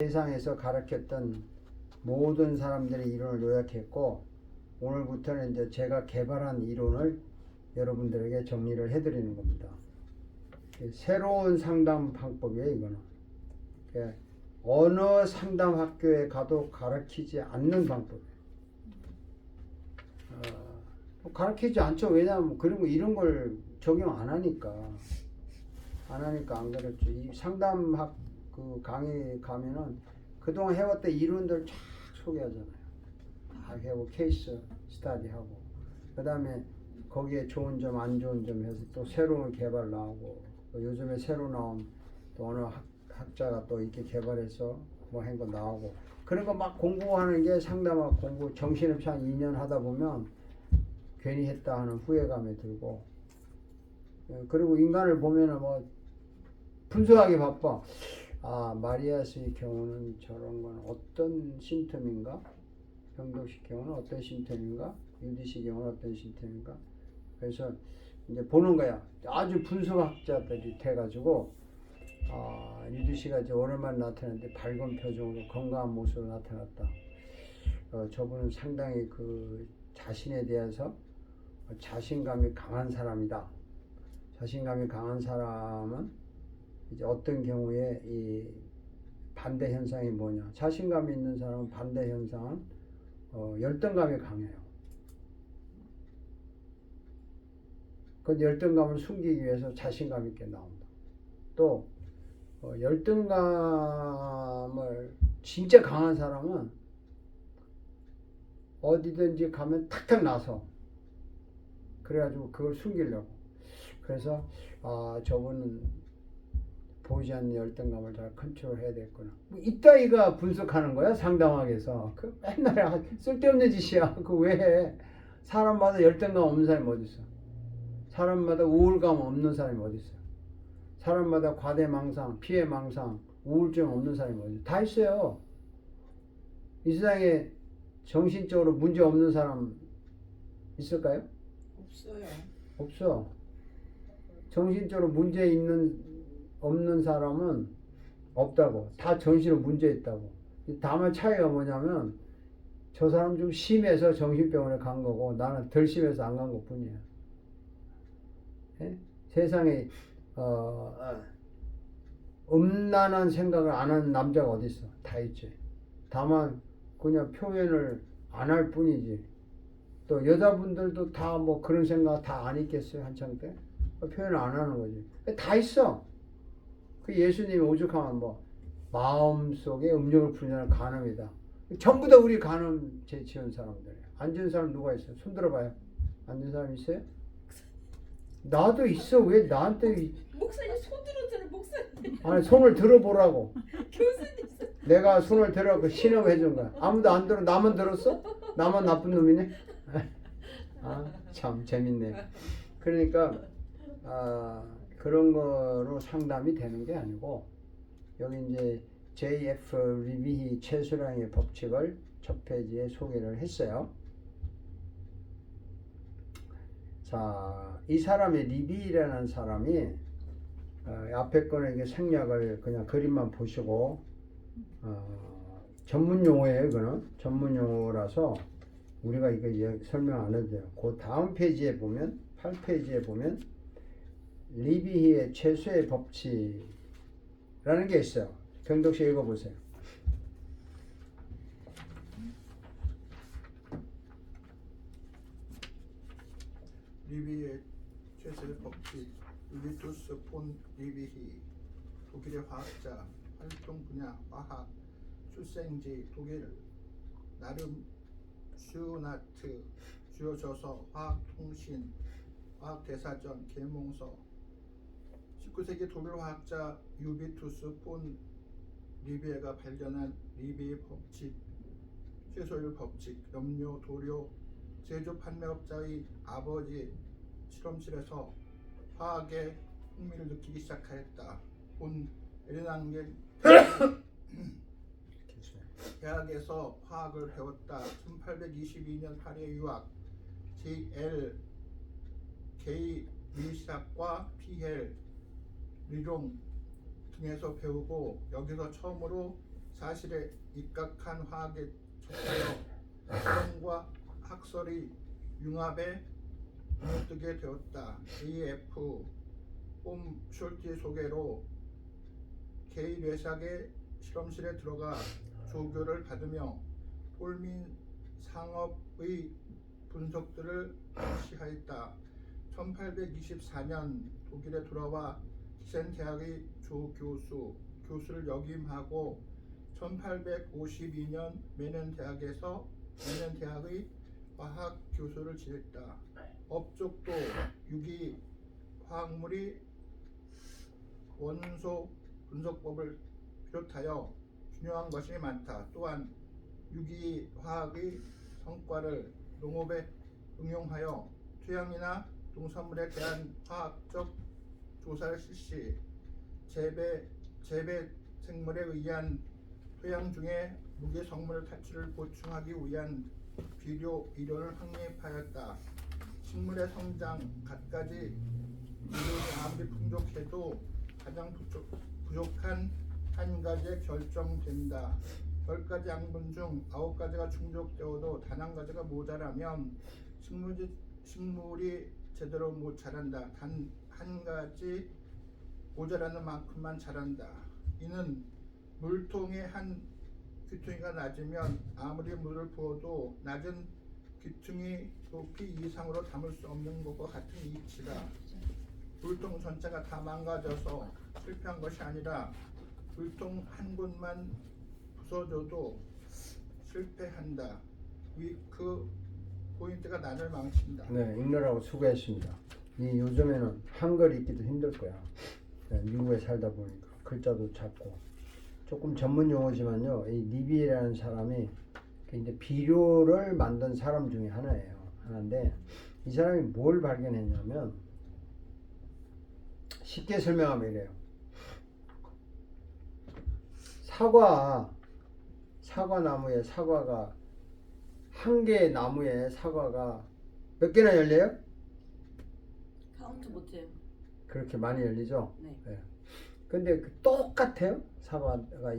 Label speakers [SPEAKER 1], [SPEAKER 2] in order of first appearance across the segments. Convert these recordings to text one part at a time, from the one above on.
[SPEAKER 1] 세상에서 가르쳤던 모든 사람들의 이론을 요약했고, 오늘부터는 이제 제가 개발한 이론을 여러분들에게 정리를 해드리는 겁니다. 새로운 상담 방법이에요, 이거는. 어느 상담 학교에 가도 가르치지 않는 방법이에요. 가르치지 않죠. 왜냐하면 그런 거 이런 걸 적용 안 하니까. 안 가르쳐. 이 상담학 그 강의 가면은 그동안 해왔던 이론들 쫙 소개하잖아요. 다 해고 케이스 스타디하고, 그 다음에 거기에 좋은 점, 안 좋은 점 해서 또 새로운 개발 나오고, 또 요즘에 새로 나온 또 어느 학자가 또 이렇게 개발해서 뭐 한 거 나오고, 그런 거 막 공부하는 게 상담학 공부 정신없이 한 2년 하다 보면 괜히 했다 하는 후회감이 들고, 그리고 인간을 보면은 뭐 분석하기 바빠. 마리아스의 경우는 저런 건 어떤 심텀인가? 병독식 경우는 어떤 심텀인가? 유디씨 경우는 어떤 심텀인가? 그래서 이제 보는 거야. 아주 분석학자들이 돼가지고, 유디씨가 이제 오랜만에 나타났는데 밝은 표정으로 건강한 모습으로 나타났다. 저분은 상당히 그 자신에 대해서 자신감이 강한 사람이다. 자신감이 강한 사람은 이제 어떤 경우에 이 반대 현상이 뭐냐? 자신감이 있는 사람은 반대 현상은 열등감이 강해요. 그 열등감을 숨기기 위해서 자신감 있게 나온다. 또 열등감을 진짜 강한 사람은 어디든지 가면 탁탁 나서 그래가지고 그걸 숨기려고. 그래서 저분은 보이지 않는 열등감을 잘 컨트롤해야 되겠구나. 뭐 이따위가 분석하는 거야, 상담학에서. 그 맨날 쓸데없는 짓이야. 그 왜 해? 사람마다 열등감 없는 사람이 어디 있어? 사람마다 우울감 없는 사람이 어디 있어? 사람마다 과대망상, 피해망상, 우울증 없는 사람이 어디 있어? 다 있어요. 이 세상에 정신적으로 문제 없는 사람 있을까요?
[SPEAKER 2] 없어요.
[SPEAKER 1] 없어. 정신적으로 문제 없는 사람은 없다고. 다 정신으로 문제 있다고. 다만 차이가 뭐냐면 저 사람 좀 심해서 정신병원에 간 거고 나는 덜 심해서 안 간 것 뿐이야. 예? 세상에 음란한 생각을 안 하는 남자가 어디 있어? 다 있지. 다만 그냥 표현을 안 할 뿐이지. 또 여자분들도 다 뭐 그런 생각 다 안 있겠어요, 한창 때? 표현을 안 하는 거지. 다 있어. 그 예수님이 오죽하면 뭐 마음속에 음력을 부리는 간음이다. 전부 다 우리 간음 제치운 사람들이에요. 앉은 사람 누가 있어요? 손 들어봐요. 앉은 사람 있어요? 나도 있어. 왜 나한테?
[SPEAKER 2] 목사님 손 들어주는 목사님.
[SPEAKER 1] 아니 손을 들어보라고.
[SPEAKER 2] 교수님.
[SPEAKER 1] 내가 손을 들어 신호해 준 거야. 아무도 안 들어. 나만 들었어? 나만 나쁜 놈이네. 참 재밌네. 그러니까 그런 거로 상담이 되는 게 아니고, 여기 이제 J.F. 리비히 최수량의 법칙을 첫 페이지에 소개를 했어요. 자, 이 사람의 리비히라는 사람이 앞에 거는 이게 생략을 그냥 그림만 보시고, 전문 용어예요. 이거는 전문 용어라서 우리가 이거 설명 안 해도 돼요. 그 다음 페이지에 보면 8페이지에 보면 리비히의 최소의 법칙이라는 게 있어요. 경덕씨 읽어보세요.
[SPEAKER 3] 리비히의 최소의 법칙. 유비투스 폰 리비히, 독일의 화학자, 활동 분야 화학, 출생지 독일, 나름 슈나트, 주요 저서 화학통신, 화학대사전, 계몽서. 19세기 독일 화학자 유비투스 폰 리비에가 발견한 리비의 법칙, 최소율 법칙. 염료, 도료, 제조 판매업자의 아버지 실험실에서 화학에 흥미를 느끼기 시작하였다. 본 에르낭겔 대학에서 화학을 배웠다. 1822년 파리에 유학. J.L. 게이 밀샥과 P.L. 리롱 등에서 배우고 여기서 처음으로 사실에 입각한 화학에 속하여 실험과 학설이 융합에 눈뜨게 되었다. AF 홈 숄티 소개로 게이 레샥의 실험실에 들어가 조교를 받으며 폴민 상업의 분석들을 시하였다. 1824년 독일에 돌아와 기센 대학의 교수를 역임하고 1852년 메넨 대학의 화학 교수를 지냈다. 업적도 유기 화학물이 원소 분석법을 비롯하여 중요한 것이 많다. 또한 유기 화학의 성과를 농업에 응용하여 토양이나 농산물에 대한 화학적 조사를 실시, 재배 생물에 의한 토양 중에 무기 성분의 탈취를 보충하기 위한 비료 이론을 확립하였다. 식물의 성장 갖가지 이론이 아무리 풍족해도 가장 부족한 한 가지에 결정된다. 10가지 양분 중 9가지가 충족되어도 단 한 가지가 모자라면 식물이 제대로 못 자란다. 단 한 가지 모자라는 만큼만 자란다. 이는 물통의 한 귀퉁이가 낮으면 아무리 물을 부어도 낮은 귀퉁이 높이 이상으로 담을 수 없는 것과 같은 이치다. 물통 전체가 다 망가져서 실패한 것이 아니라 물통 한 곳만 부서져도 실패한다. 그 포인트가 나를 망친다.
[SPEAKER 1] 네, 읽느라고 수고했습니다. 이 요즘에는 한글 읽기도 힘들 거야. 네, 미국에 살다 보니까 글자도 작고 조금 전문 용어지만요. 이 니비라는 사람이 이제 비료를 만든 사람 중에 하나인데 이 사람이 뭘 발견했냐면 쉽게 설명하면 이래요. 사과 나무에 사과가 한 개의 나무에 사과가 몇 개나 열려요?
[SPEAKER 2] 카운트 못해요.
[SPEAKER 1] 그렇게 많이 열리죠?
[SPEAKER 2] 네.
[SPEAKER 1] 네. 근데 똑같아요? 사과가 다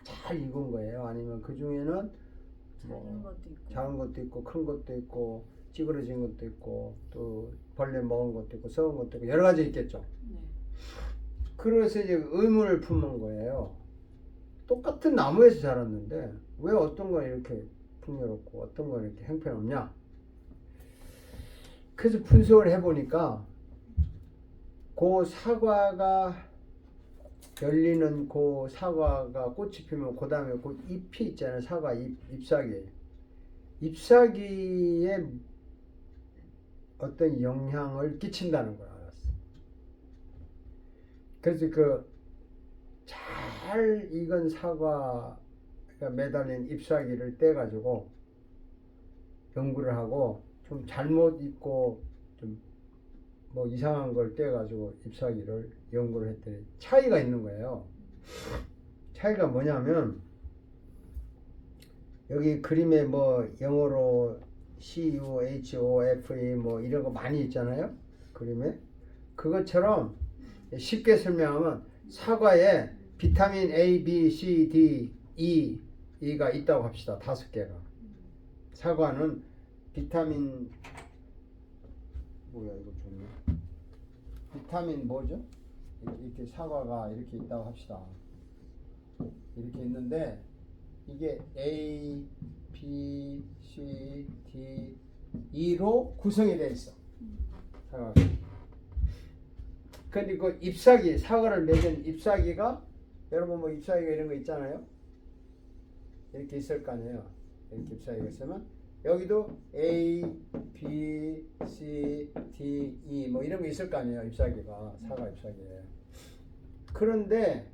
[SPEAKER 1] 잘 익은 거예요? 아니면 그 중에는
[SPEAKER 2] 작은 것도 있고.
[SPEAKER 1] 작은 것도 있고 큰 것도 있고 찌그러진 것도 있고 또 벌레 먹은 것도 있고 썩은 것도 있고 여러 가지 있겠죠?
[SPEAKER 2] 네.
[SPEAKER 1] 그래서 이제 의문을 품은 거예요. 똑같은 나무에서 자랐는데 왜 어떤 건 이렇게 풍요롭고 어떤 건 이렇게 형편없냐? 그래서 분석을 해보니까 그 사과가 열리는 그 사과가 꽃이 피면 그 다음에 그 잎이 있잖아요. 사과 잎사귀에 어떤 영향을 끼친다는 걸 알았어. 그래서 그 잘 익은 사과가 매달린 잎사귀를 떼가지고 연구를 하고 좀 잘못 익고 좀 뭐 이상한 걸 떼가지고 잎사귀를 연구를 했더니 차이가 있는 거예요. 차이가 뭐냐면 여기 그림에 뭐 영어로 CUHOFE 뭐 이런 거 많이 있잖아요. 그림에 그것처럼 쉽게 설명하면 사과에 비타민 A, B, C, D, E가 있다고 합시다. 5개가. 사과는 비타민 뭐야 이거 좋네. 비타민 뭐죠? 이렇게 사과가 이렇게 있다고 합시다. 이렇게 있는데 이게 A, B, C, D, E로 구성이 되어 있어. 사과가. 근데 그 잎사귀, 사과를 맺은 잎사귀가 여러분 뭐 잎사귀가 이런 거 있잖아요. 이렇게 있을 거 아니에요. 이렇게 잎사귀가 있으면 여기도 A, B, C, D, E 뭐 이런 거 있을 거 아니에요. 잎사귀가 사과 잎사귀에. 그런데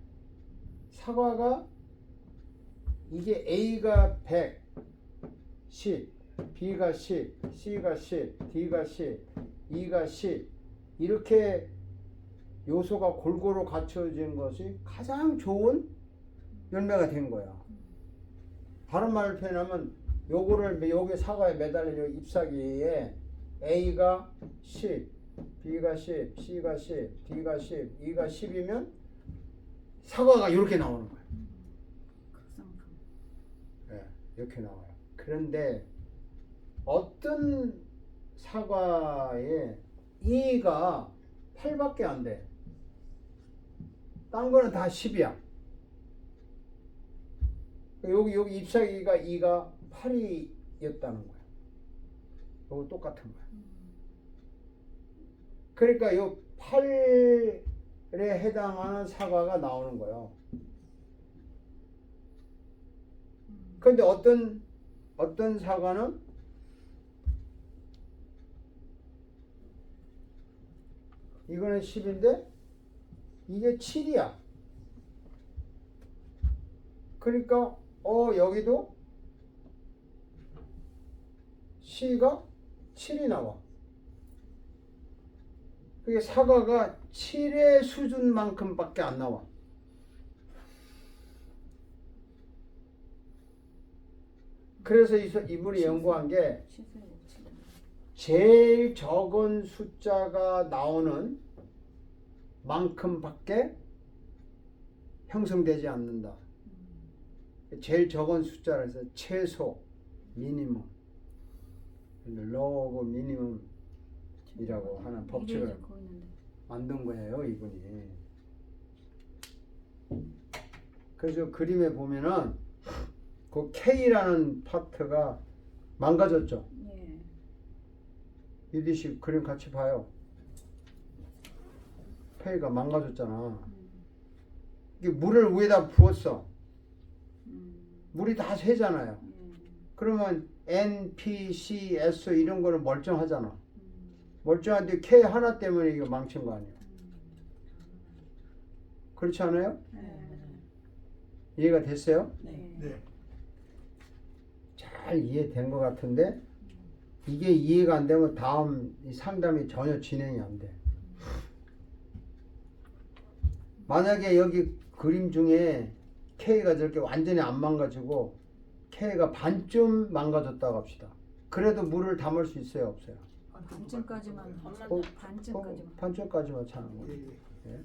[SPEAKER 1] 사과가 이게 A가 100, 10, B가 10, C가 10, D가 10, E가 10 이렇게 요소가 골고루 갖춰진 것이 가장 좋은 열매가 된 거야. 다른 말로 표현하면 요게 사과에 매달린 잎사귀에 A가 10, B가 10, C가 10, D가 10, E가 10이면 사과가 이렇게 나오는 거야. 이렇게 나와요. 그런데 어떤 사과에 E가 8밖에 안 돼. 딴 거는 다 10이야. 여기 잎사귀가 E가 8이었다는 거야. 이거 똑같은 거야. 그러니까 요 8에 해당하는 사과가 나오는 거예요. 그런데 어떤 사과는 이거는 10인데 이게 7이야. 그러니까 여기도 C가 7이 나와. 그게 사과가 7의 수준만큼밖에 안 나와. 그래서 이분이 연구한 게 제일 적은 숫자가 나오는 만큼밖에 형성되지 않는다. 제일 적은 숫자라서 최소, 미니멈, 로우 미니멈이라고 하는 법칙을 만든 거예요, 이분이. 그래서 그림에 보면은 그 K라는 파트가 망가졌죠.
[SPEAKER 2] 예.
[SPEAKER 1] 유디 씨 그림 같이 봐요. K가 망가졌잖아. 이게 물을 위에다 부었어. 물이 다 새잖아요. 그러면 N, P, C, S 이런 거는 멀쩡하잖아. 멀쩡한데 K 하나 때문에 이거 망친 거 아니에요. 그렇지 않아요? 이해가 됐어요?
[SPEAKER 2] 네.
[SPEAKER 3] 네.
[SPEAKER 1] 잘 이해된 것 같은데 이게 이해가 안 되면 다음 이 상담이 전혀 진행이 안 돼. 만약에 여기 그림 중에 K가 저렇게 완전히 안 망가지고 K가 반쯤 망가졌다고 합시다. 그래도 물을 담을 수 있어요, 없어요?
[SPEAKER 2] 반쯤까지만
[SPEAKER 1] 반쯤까지만 차는 거예요.
[SPEAKER 3] 예.
[SPEAKER 1] 예?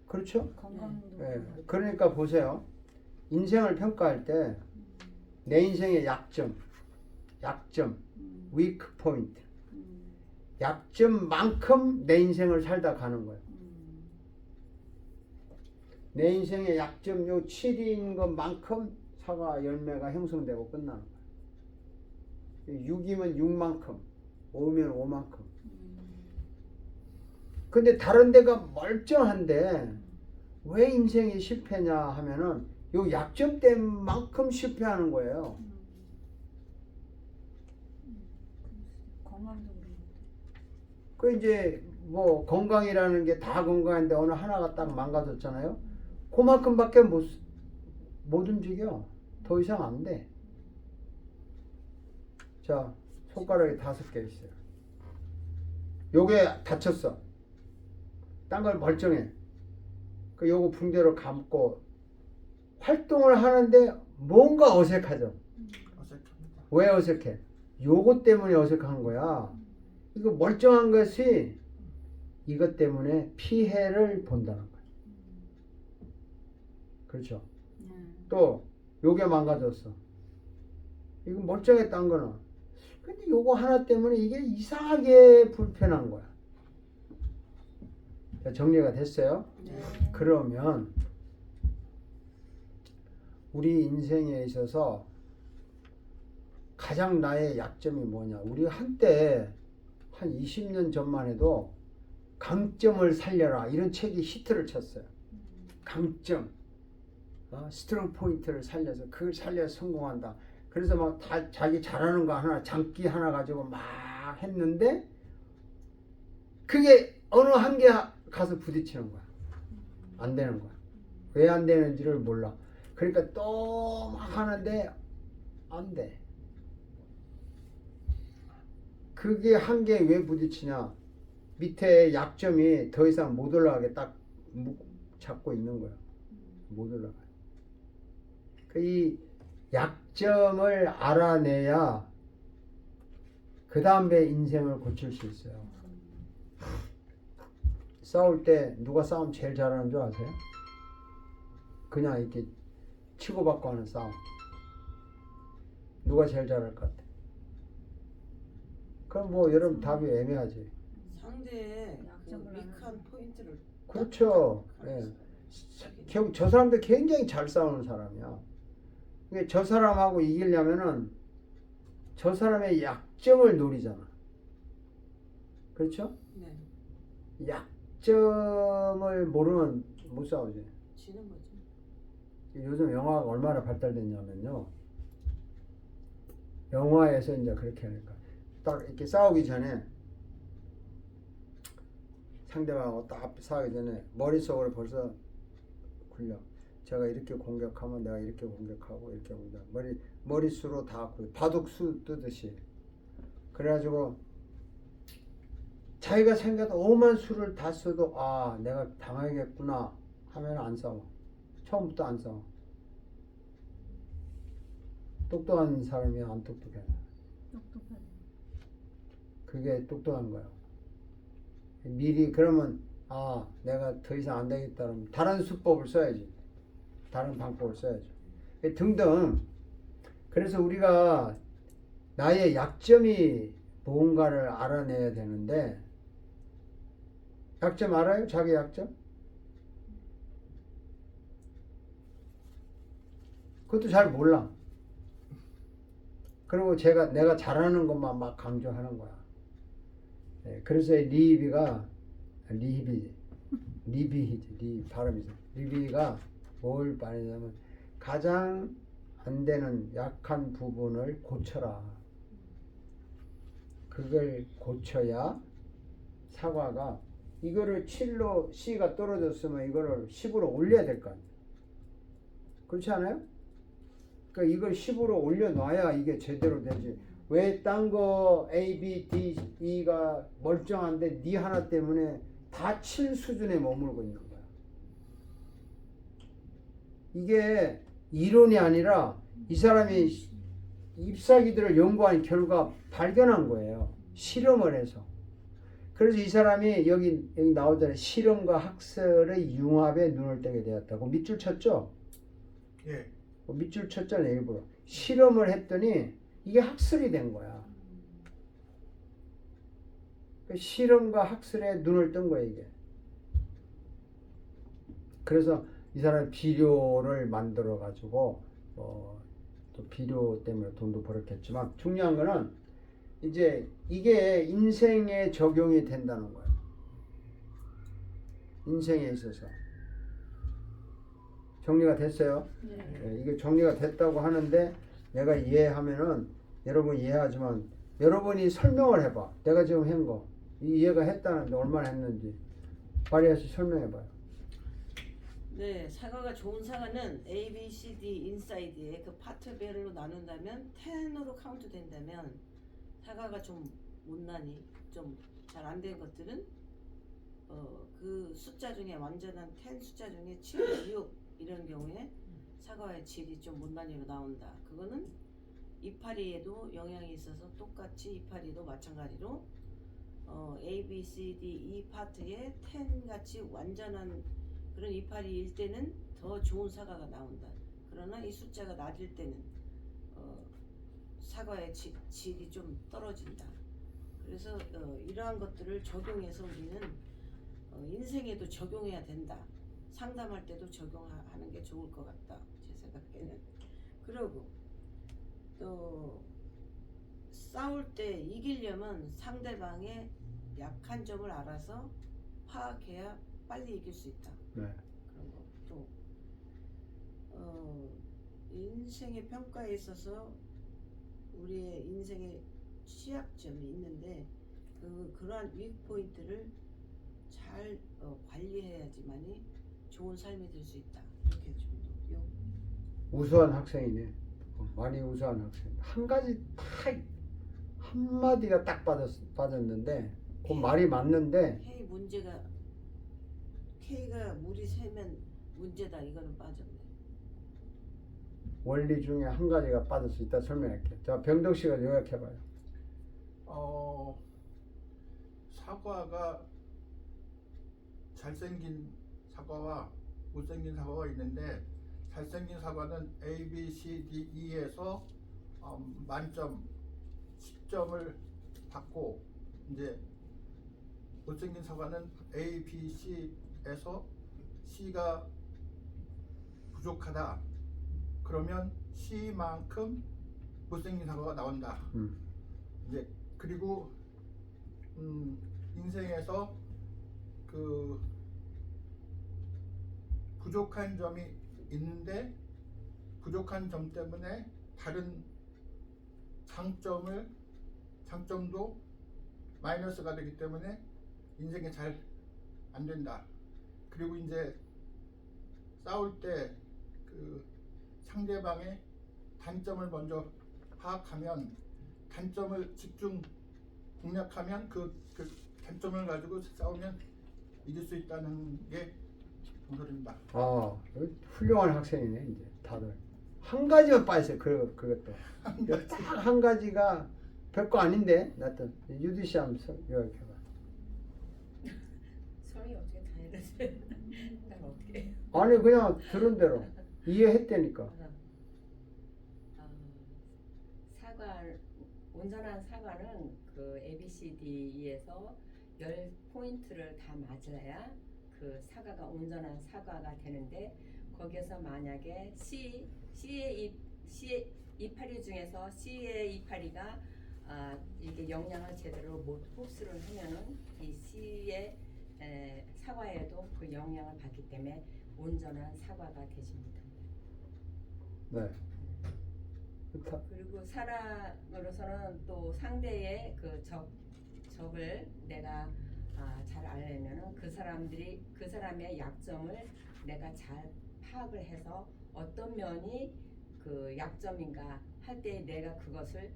[SPEAKER 1] 그렇죠?
[SPEAKER 2] 건강도
[SPEAKER 1] 예. 그러니까 보세요. 인생을 평가할 때 내 인생의 약점, weak point, 약점만큼 내 인생을 살다 가는 거예요. 내 인생의 약점 요 7인 것만큼 사과 열매가 형성되고 끝나는 거예요. 6이면 6만큼, 5면 5만큼. 근데 다른 데가 멀쩡한데 왜 인생이 실패냐 하면은 요 약점 때만큼 실패하는 거예요.
[SPEAKER 2] 건강도
[SPEAKER 1] 그 이제 뭐 건강이라는 게 다 건강한데 어느 하나가 딱 망가졌잖아요. 그만큼밖에 못 움직여. 더 이상 안 돼. 자, 손가락이 5개 있어요. 요게 다쳤어. 딴 걸 멀쩡해. 그 요거 붕대로 감고 활동을 하는데 뭔가 어색하죠.
[SPEAKER 3] 어색합니다.
[SPEAKER 1] 왜 어색해? 요거 때문에 어색한 거야. 이거 멀쩡한 것이 이것 때문에 피해를 본다는 거야. 그렇죠? 또 요게 망가졌어. 이거 멀쩡했던 거는. 근데 요거 하나 때문에 이게 이상하게 불편한 거야. 자, 정리가 됐어요?
[SPEAKER 2] 네.
[SPEAKER 1] 그러면 우리 인생에 있어서 가장 나의 약점이 뭐냐? 우리 한때 한 20년 전만 해도 강점을 살려라 이런 책이 히트를 쳤어요. 강점, 스트롱 포인트를 살려서 그걸 살려서 성공한다. 그래서 막 다 자기 잘하는 거 하나, 장기 하나 가지고 막 했는데 그게 어느 한계 가서 부딪히는 거야. 안 되는 거야. 왜 안 되는지를 몰라. 그러니까 또 막 하는데 안 돼. 그게 한계에 왜 부딪히냐? 밑에 약점이 더 이상 못 올라가게 딱 잡고 있는 거야. 못 올라가. 이 약점을 알아내야 그 다음에 인생을 고칠 수 있어요. 싸울 때 누가 싸움 제일 잘하는 줄 아세요? 그냥 이렇게 치고받고 하는 싸움. 누가 제일 잘할 것 같아? 그럼 뭐 여러분 답이 애매하지.
[SPEAKER 2] 상대의 그
[SPEAKER 4] 약점을
[SPEAKER 2] 위크한 포인트를
[SPEAKER 1] 그렇죠. 예. 저 사람들 굉장히 잘 싸우는 사람이야. 근데 저 사람하고 이기려면은 저 사람의 약점을 노리잖아. 그렇죠?
[SPEAKER 2] 네,
[SPEAKER 1] 약점을 모르면 못 싸우지.
[SPEAKER 2] 지는 거죠.
[SPEAKER 1] 요즘 영화가 얼마나 발달됐냐면요. 영화에서 이제 그렇게 하니까 딱 이렇게 싸우기 전에 상대방하고 딱 싸우기 전에 머릿속으로 벌써 굴려. 제가 이렇게 공격하면 내가 이렇게 공격하고 이렇게 공격. 머릿수로 다 굴려. 바둑수 뜨듯이. 그래가지고 자기가 생각도 오만 수를 다 써도 아 내가 당하겠구나 하면 안 싸워. 처음부터 안 싸워. 똑똑한 사람이 안 똑똑해.
[SPEAKER 4] 똑똑하네.
[SPEAKER 1] 그게 똑똑한 거야. 미리 그러면 아 내가 더 이상 안 되겠다 그러면 다른 수법을 써야지. 다른 방법을 써야죠. 등등. 그래서 우리가 나의 약점이 뭔가를 알아내야 되는데 약점 알아요? 자기 약점? 그것도 잘 몰라. 그리고 내가 잘하는 것만 막 강조하는 거야. 네, 그래서 리비가 발음이죠. 리비가 뭘 말하냐면 가장 안 되는 약한 부분을 고쳐라. 그걸 고쳐야 사과가 이거를 7로 C가 떨어졌으면 이거를 10으로 올려야 될 거 아니에요. 그렇지 않아요? 그러니까 이걸 10으로 올려놔야 이게 제대로 되지. 왜 딴 거 A, B, D, E가 멀쩡한데 네 하나 때문에 다 7 수준에 머물고 있는 거야. 이게 이론이 아니라 이 사람이 잎사귀들을 연구한 결과 발견한 거예요. 실험을 해서. 그래서 이 사람이 여기 나오잖아요. 실험과 학설의 융합에 눈을 뜨게 되었다고. 밑줄 쳤죠?
[SPEAKER 3] 예.
[SPEAKER 1] 밑줄 쳤잖아요. 일부러. 실험을 했더니 이게 학설이 된 거야. 실험과 학설에 눈을 뜬 거예요. 이게. 그래서 이 사람이 비료를 만들어 가지고 또 비료 때문에 돈도 벌었겠지만 중요한 거는 이제 이게 인생에 적용이 된다는 거예요. 인생에 있어서 정리가 됐어요.
[SPEAKER 2] 네.
[SPEAKER 1] 네, 이게 정리가 됐다고 하는데 내가 이해하면은 여러분 이해하지만 여러분이 설명을 해봐. 내가 지금 한 거 이해가 했다는데 얼마나 했는지 발휘해서 설명해봐요.
[SPEAKER 2] 네, 사과가 좋은 사과는 A, B, C, D 인사이드의 그 파트별로 나눈다면 10으로 카운트 된다면 사과가 좀 못나니 좀 잘 안 된 것들은 그 숫자 중에 완전한 10 숫자 중에 7, 6 이런 경우에 사과의 질이 좀 못난이로 나온다. 그거는 이파리에도 영향이 있어서 똑같이 이파리도 마찬가지로 A, B, C, D 이 파트에 10 같이 완전한 그런 이파리일 때는 더 좋은 사과가 나온다. 그러나 이 숫자가 낮을 때는 사과의 질이 좀 떨어진다. 그래서 이러한 것들을 적용해서 우리는 인생에도 적용해야 된다. 상담할 때도 적용하는 게 좋을 것 같다. 제 생각에는. 그리고 또 싸울 때 이기려면 상대방의 약한 점을 알아서 파악해야 빨리 이길 수 있다.
[SPEAKER 1] 네.
[SPEAKER 2] 그런 거. 또 인생의 평가에 있어서 우리의 인생의 취약점이 있는데 그러한 위크 포인트를 잘 관리해야지만이 좋은 삶이 될 수 있다. 이렇게 정도요.
[SPEAKER 1] 우수한 학생이네. 많이 우수한 학생. 한 가지 딱 한마디가 딱 빠졌는데 그 말이 맞는데
[SPEAKER 2] K가 물이 새면 문제다. 이거는 빠졌네.
[SPEAKER 1] 원리 중에 한 가지가 빠졌어. 이따 설명할게. 자, 병덕 씨가 요약해봐요.
[SPEAKER 3] 사과가 잘생긴 사과와 못생긴 사과가 있는데 잘생긴 사과는 A, B, C, D, E에서 만점 10점을 받고 이제 못생긴 사과는 A, B, C에서 C가 부족하다. 그러면 C만큼 못생긴 사과가 나온다. 이제 그리고 인생에서 그 부족한 점이 있는데 부족한 점 때문에 다른 장점도 마이너스가 되기 때문에 인생에 잘 안 된다. 그리고 이제 싸울 때 그 상대방의 단점을 먼저 파악하면 단점을 공략하면 그 단점을 가지고 싸우면 이길 수 있다는 게 정설입니다.
[SPEAKER 1] 아, 훌륭한 학생이네 이제 다들 한 가지만 빠졌어요. 그것도 딱 한 가지가 별거 아닌데 나도 유디씨 하면서 이렇게 봐.
[SPEAKER 2] 설이 어떻게 다 해야 난 어떻게 해요?
[SPEAKER 1] 아니 그냥 들은 대로 이해했다니까.
[SPEAKER 4] 온전한 사과는 그 ABCD에서 10포인트를 다 맞아야 그 사과가 온전한 사과가 되는데 거기에서 만약에 C의 이파리 중에서 C의 이파리가 이게 영양을 제대로 못 흡수를 하면은 이 C의 사과에도 그 영향을 받기 때문에 온전한 사과가 되지 못합니다.
[SPEAKER 1] 네.
[SPEAKER 4] 그리고 사람으로서는 또 상대의 그 적을 내가 잘 알려면은 그 사람의 약점을 내가 잘 파악을 해서 어떤 면이 그 약점인가 할 때 내가 그것을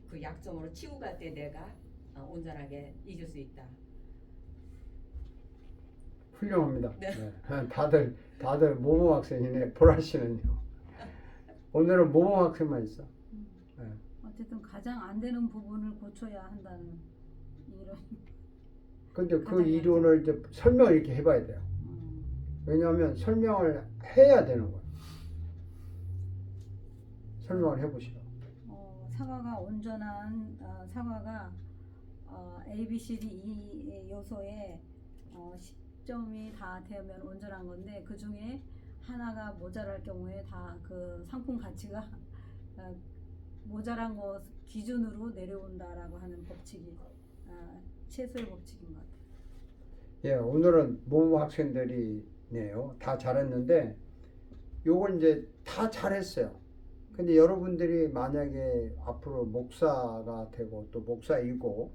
[SPEAKER 4] 그 약점으로 치고 갈 때 내가 온전하게 이길 수 있다.
[SPEAKER 1] 훌륭합니다.
[SPEAKER 4] 네.
[SPEAKER 1] 네. 다들 모범 학생이네. 보라 씨는요. 오늘은 모범 학생만 있어. 네.
[SPEAKER 5] 어쨌든 가장 안 되는 부분을 고쳐야 한다는 이런.
[SPEAKER 1] 근데 그
[SPEAKER 5] 가장
[SPEAKER 1] 이론을 이제 설명을 이렇게 해봐야 돼요. 왜냐하면 설명을 해야 되는 거예요. 설명을 해보시죠.
[SPEAKER 5] 사과가 온전한 사과가 A, B, C, D, E 요소에 10점이 다 되면 온전한 건데 그 중에 하나가 모자랄 경우에 다 그 상품 가치가 모자란 것 기준으로 내려온다라고 하는 법칙이 최소의 법칙인 것 같아요.
[SPEAKER 1] 예, 오늘은 모범 학생들이네요. 다 잘했는데 요걸 이제 다 잘했어요. 근데 여러분들이 만약에 앞으로 목사가 되고 또 목사이고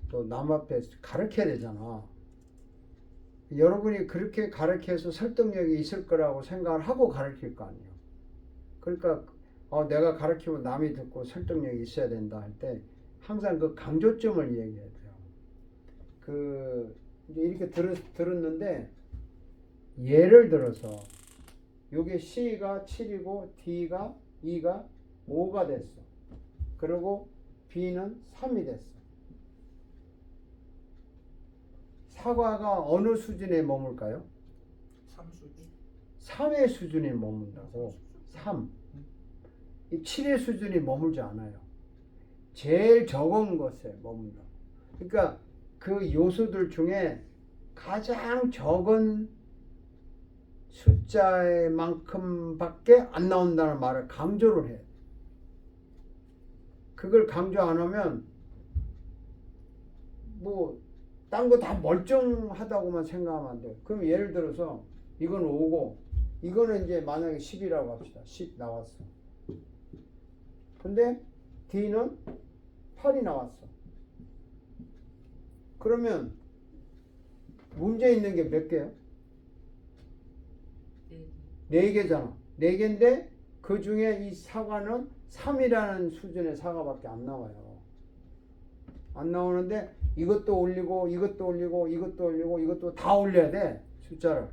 [SPEAKER 1] 또 남 앞에 가르쳐야 되잖아. 여러분이 그렇게 가르쳐서 설득력이 있을 거라고 생각을 하고 가르칠 거 아니에요. 그러니까 내가 가르치면 남이 듣고 설득력이 있어야 된다 할 때 항상 그 강조점을 얘기해야 돼요. 이제 이렇게 들었는데 예를 들어서 요게 C가 7이고 D가 2가 5가 됐어. 그리고 B는 3이 됐어. 사과가 어느 수준에 머물까요?
[SPEAKER 3] 3수준.
[SPEAKER 1] 3의 수준에 머문다고. 3. 이 7의 수준이 머물지 않아요. 제일 적은 것에 머문다. 그러니까 그 요소들 중에 가장 적은 숫자만큼밖에 안 나온다는 말을 강조를 해. 그걸 강조 안 하면 딴 거 다 멀쩡하다고만 생각하면 안 돼요. 그럼 예를 들어서 이건 5고 이거는 이제 만약에 10이라고 합시다. 10 나왔어. 근데 D는 8이 나왔어. 그러면 문제 있는 게 몇 개예요? 4개잖아. 4개인데 그 중에 이 사과는 3이라는 수준의 사과밖에 안 나와요. 안 나오는데 이것도 올리고 이것도 올리고 이것도 올리고 이것도 다 올려야 돼. 숫자를.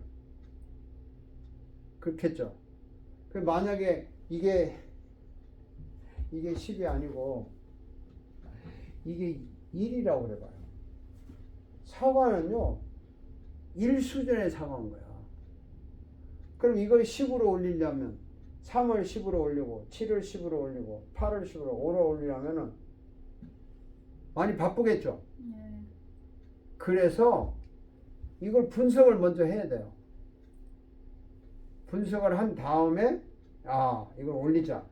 [SPEAKER 1] 그렇겠죠. 만약에 이게 10이 아니고 이게 1이라고 그래봐요. 사과는요 1 수준의 사과인 거야. 그럼 이걸 10으로 올리려면 3을 10으로 올리고 7을 10으로 올리고 8을 10으로 5로 올리려면은 많이 바쁘겠죠.
[SPEAKER 5] 네.
[SPEAKER 1] 그래서 이걸 분석을 먼저 해야 돼요. 분석을 한 다음에 이걸 올리자.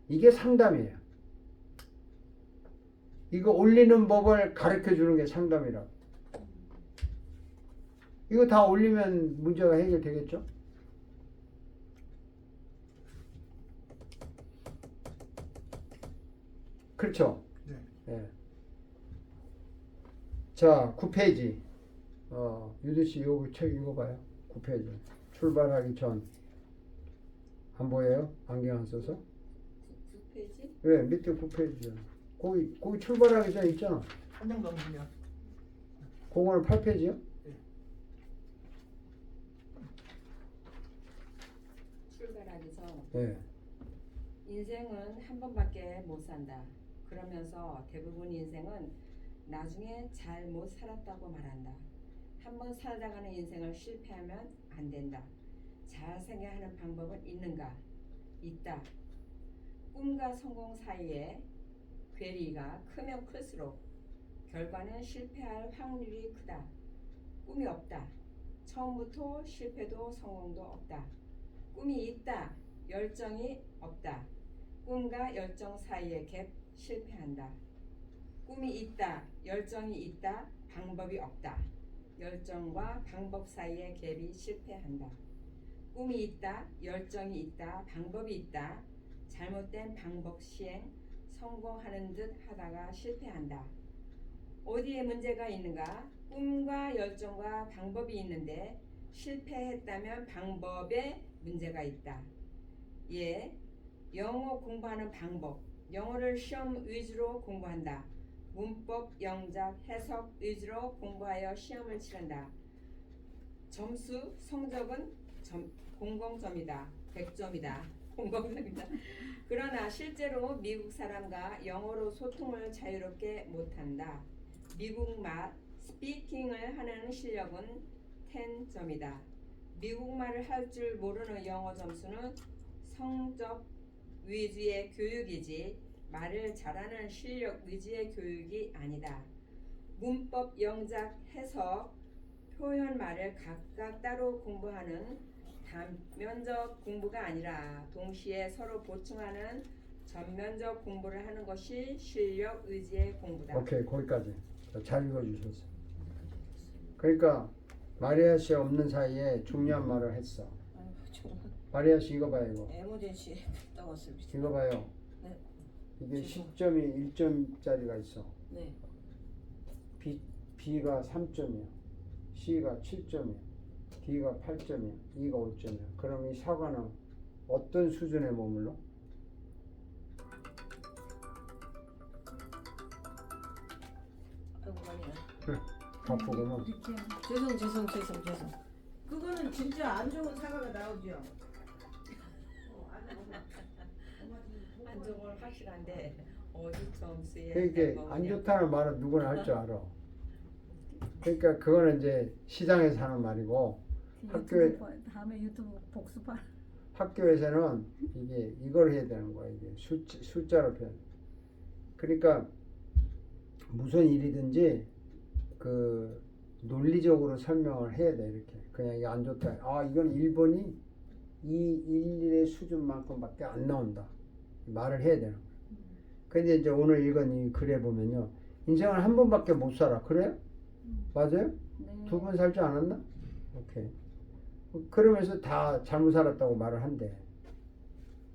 [SPEAKER 1] 이게 상담이에요. 이거 올리는 법을 가르쳐 주는 게 상담이라고. 이거 다 올리면 문제가 해결되겠죠? 그렇죠?
[SPEAKER 3] 네.
[SPEAKER 1] 예. 자, 9페이지. 유두 씨, 요거 책 읽어봐요. 9페이지. 출발하기 전. 안 보여요? 안경 안 써서?
[SPEAKER 4] 9페이지?
[SPEAKER 1] 왜? 밑에 9페이지야. 거기 출발하기 전 있잖아.
[SPEAKER 3] 한 장 넘기면
[SPEAKER 1] 그거는 8페이지요?
[SPEAKER 4] 출발하기 전
[SPEAKER 1] 예.
[SPEAKER 4] 인생은 한 번밖에 못 산다. 그러면서 대부분 인생은 나중에 잘 못 살았다고 말한다. 한 번 살다가는 인생을 실패하면 안 된다. 잘 생각하는 방법은 있는가? 있다. 꿈과 성공 사이에 괴리가 크면 클수록 결과는 실패할 확률이 크다. 꿈이 없다. 처음부터 실패도 성공도 없다. 꿈이 있다. 열정이 없다. 꿈과 열정 사이의 갭 실패한다. 꿈이 있다. 열정이 있다. 방법이 없다. 열정과 방법 사이의 갭이 실패한다. 꿈이 있다. 열정이 있다. 방법이 있다. 잘못된 방법 시행, 성공하는 듯 하다가 실패한다. 어디에 문제가 있는가? 꿈과 열정과 방법이 있는데 실패했다면 방법에 문제가 있다. 예, 영어 공부하는 방법. 영어를 시험 위주로 공부한다. 문법, 영작, 해석 위주로 공부하여 시험을 치른다. 점수, 성적은 공공점이다. 100점이다. 공공점이다. 그러나 실제로 미국 사람과 영어로 소통을 자유롭게 못한다. 미국말, 스피킹을 하는 실력은 10점이다. 미국말을 할 줄 모르는 영어 점수는 성적 위주의 교육이지 말을 잘하는 실력 위주의 교육이 아니다. 문법, 영작, 해석, 표현말을 각각 따로 공부하는 단면적 공부가 아니라 동시에 서로 보충하는 전면적 공부를 하는 것이 실력 위주의 공부다.
[SPEAKER 1] 오케이, 거기까지. 잘 읽어주셨어. 그러니까 마리아 씨 없는 사이에 중요한 말을 했어.
[SPEAKER 2] 아유, 정말
[SPEAKER 1] 마리아 씨 이거 봐요, 이거.
[SPEAKER 2] 에머전시 따왔습니다.
[SPEAKER 1] 이거 봐요.
[SPEAKER 2] 네.
[SPEAKER 1] 이게
[SPEAKER 2] 죄송.
[SPEAKER 1] 10점이 1점짜리가 있어.
[SPEAKER 2] 네.
[SPEAKER 1] B가 3점이야. C가 7점이야. D가 8점이야. E가 5점이야. 그럼 이 사과는 어떤 수준에 머물러?
[SPEAKER 2] 아이고 말이야.
[SPEAKER 1] 바쁘구만.
[SPEAKER 5] 이렇게
[SPEAKER 2] 죄송. 그거는 진짜 안 좋은 사과가 나오죠.
[SPEAKER 4] 안정은 확실한데 어디 점수에
[SPEAKER 1] 그러니까 안 좋다는 말은 누구나 할 줄 알아. 그러니까 그거는 이제 시장에서 하는 말이고 학교에-
[SPEAKER 5] 다음에 유튜브 복습할.
[SPEAKER 1] 학교에서는 이걸 해야 되는 거야. 이게 숫자로 표현. 그러니까 무슨 일이든지 그 논리적으로 설명을 해야 돼. 이렇게 그냥 이게 안 좋다. 이건 1번이 이 1의 수준만큼밖에 안 나온다. 말을 해야 되는 거야. 근데 이제 오늘 읽은 이 글에 보면요, 인생을 한 번밖에 못 살아. 그래요? 맞아요?
[SPEAKER 5] 네.
[SPEAKER 1] 2번 살지 않았나? 오케이. 그러면서 다 잘못 살았다고 말을 한대.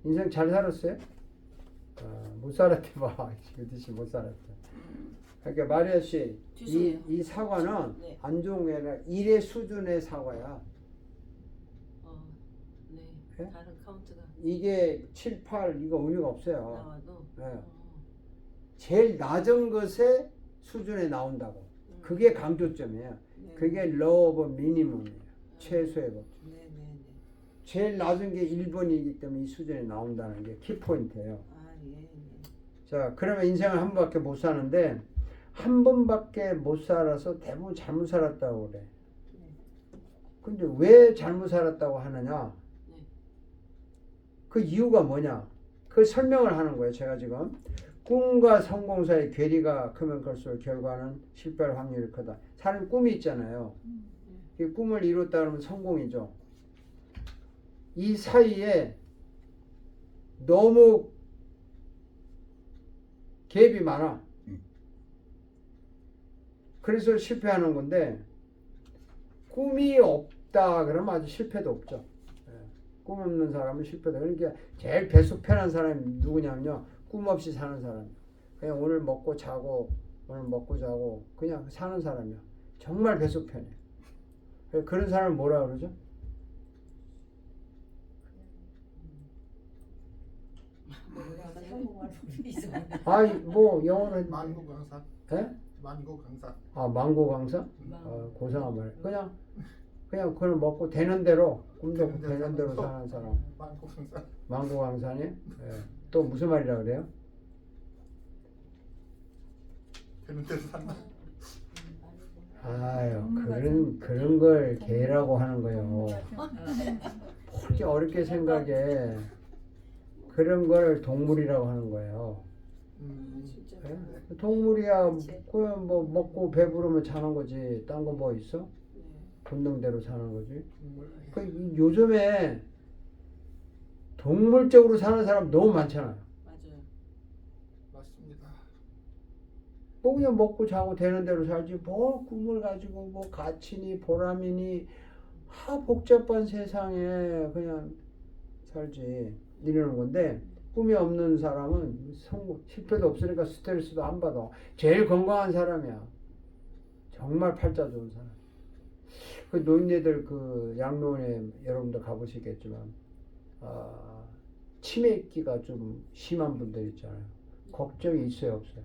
[SPEAKER 1] 인생 잘 살았어요? 못 살았대 봐. 유디씨 못 살았대. 그러니까 마리아 씨,
[SPEAKER 2] 죄송해요.
[SPEAKER 1] 이 사과는
[SPEAKER 2] 네.
[SPEAKER 1] 안 좋은 게 아니라 1의 수준의 사과야.
[SPEAKER 2] 네.
[SPEAKER 1] 예?
[SPEAKER 2] 다른 카운트가
[SPEAKER 1] 이게 7, 8 이거 의미가 없어요.
[SPEAKER 2] 나와도.
[SPEAKER 1] 예. 제일 낮은 것의 수준에 나온다고. 그게 강조점이에요.
[SPEAKER 2] 네.
[SPEAKER 1] 그게 low of minimum이에요. 최소의 법.
[SPEAKER 2] 네.
[SPEAKER 1] 제일 낮은 게 1번이기 때문에 이 수준에 나온다는 게 키포인트예요.
[SPEAKER 2] 예.
[SPEAKER 1] 자, 그러면 인생을 한 번밖에 못 사는데 한 번밖에 못 살아서 대부분 잘못 살았다고 그래.
[SPEAKER 2] 네.
[SPEAKER 1] 근데 왜 잘못 살았다고 하느냐?
[SPEAKER 2] 네.
[SPEAKER 1] 그 이유가 뭐냐? 그 설명을 하는 거예요. 제가 지금 꿈과 성공 사이의 괴리가 크면 클수록 결과는 실패할 확률이 크다. 사람 꿈이 있잖아요. 이 꿈을 이뤘다 그러면 성공이죠. 이 사이에 너무 갭이 많아. 그래서 실패하는 건데 꿈이 없다 그러면 아주 실패도 없죠. 꿈 없는 사람은 실패다. 그러니까 제일 배속 편한 사람이 누구냐면요. 꿈 없이 사는 사람이에요. 그냥 오늘 먹고 자고 오늘 먹고 자고 그냥 사는 사람이야. 정말 배속 편해. 그런 사람을 뭐라 그러죠?
[SPEAKER 4] 성공할 부분이 있어.
[SPEAKER 1] 아이 뭐 영어로
[SPEAKER 3] 만고강산.
[SPEAKER 1] 예?
[SPEAKER 3] 만고강산.
[SPEAKER 1] 아 망고강사? 고상한 말. 그냥 그걸 먹고 되는 대로 꿈도 되는 대로 사는 사람.
[SPEAKER 3] 만고강산.
[SPEAKER 1] 망고강산이? 예. 또 무슨 말이라 그래요?
[SPEAKER 3] 되는 대로 산다.
[SPEAKER 1] 아유 그런 걸 개라고 하는 거예요. 그렇게 어렵게 생각해. 그런 걸 동물이라고 하는 거예요.
[SPEAKER 2] 진짜.
[SPEAKER 1] 예? 동물이야 그냥 뭐 먹고 배부르면 사는 거지. 딴 거 뭐 있어?
[SPEAKER 2] 네.
[SPEAKER 1] 본능대로 사는 거지. 그 요즘에 동물적으로 사는 사람 너무 많잖아요.
[SPEAKER 2] 맞아요.
[SPEAKER 3] 맞습니다.
[SPEAKER 1] 뭐 그냥 먹고 자고 되는 대로 살지 뭐 꿈을 가지고 뭐 가치니 보람이니 복잡한 세상에 그냥 살지 이러는 건데 꿈이 없는 사람은 실패도 없으니까 스트레스도 안 받아. 제일 건강한 사람이야. 정말 팔자 좋은 사람. 그 노인네들 그 양로원에 여러분도 가보시겠지만 치매기가 좀 심한 분들 있잖아요. 걱정이 있어요 없어요?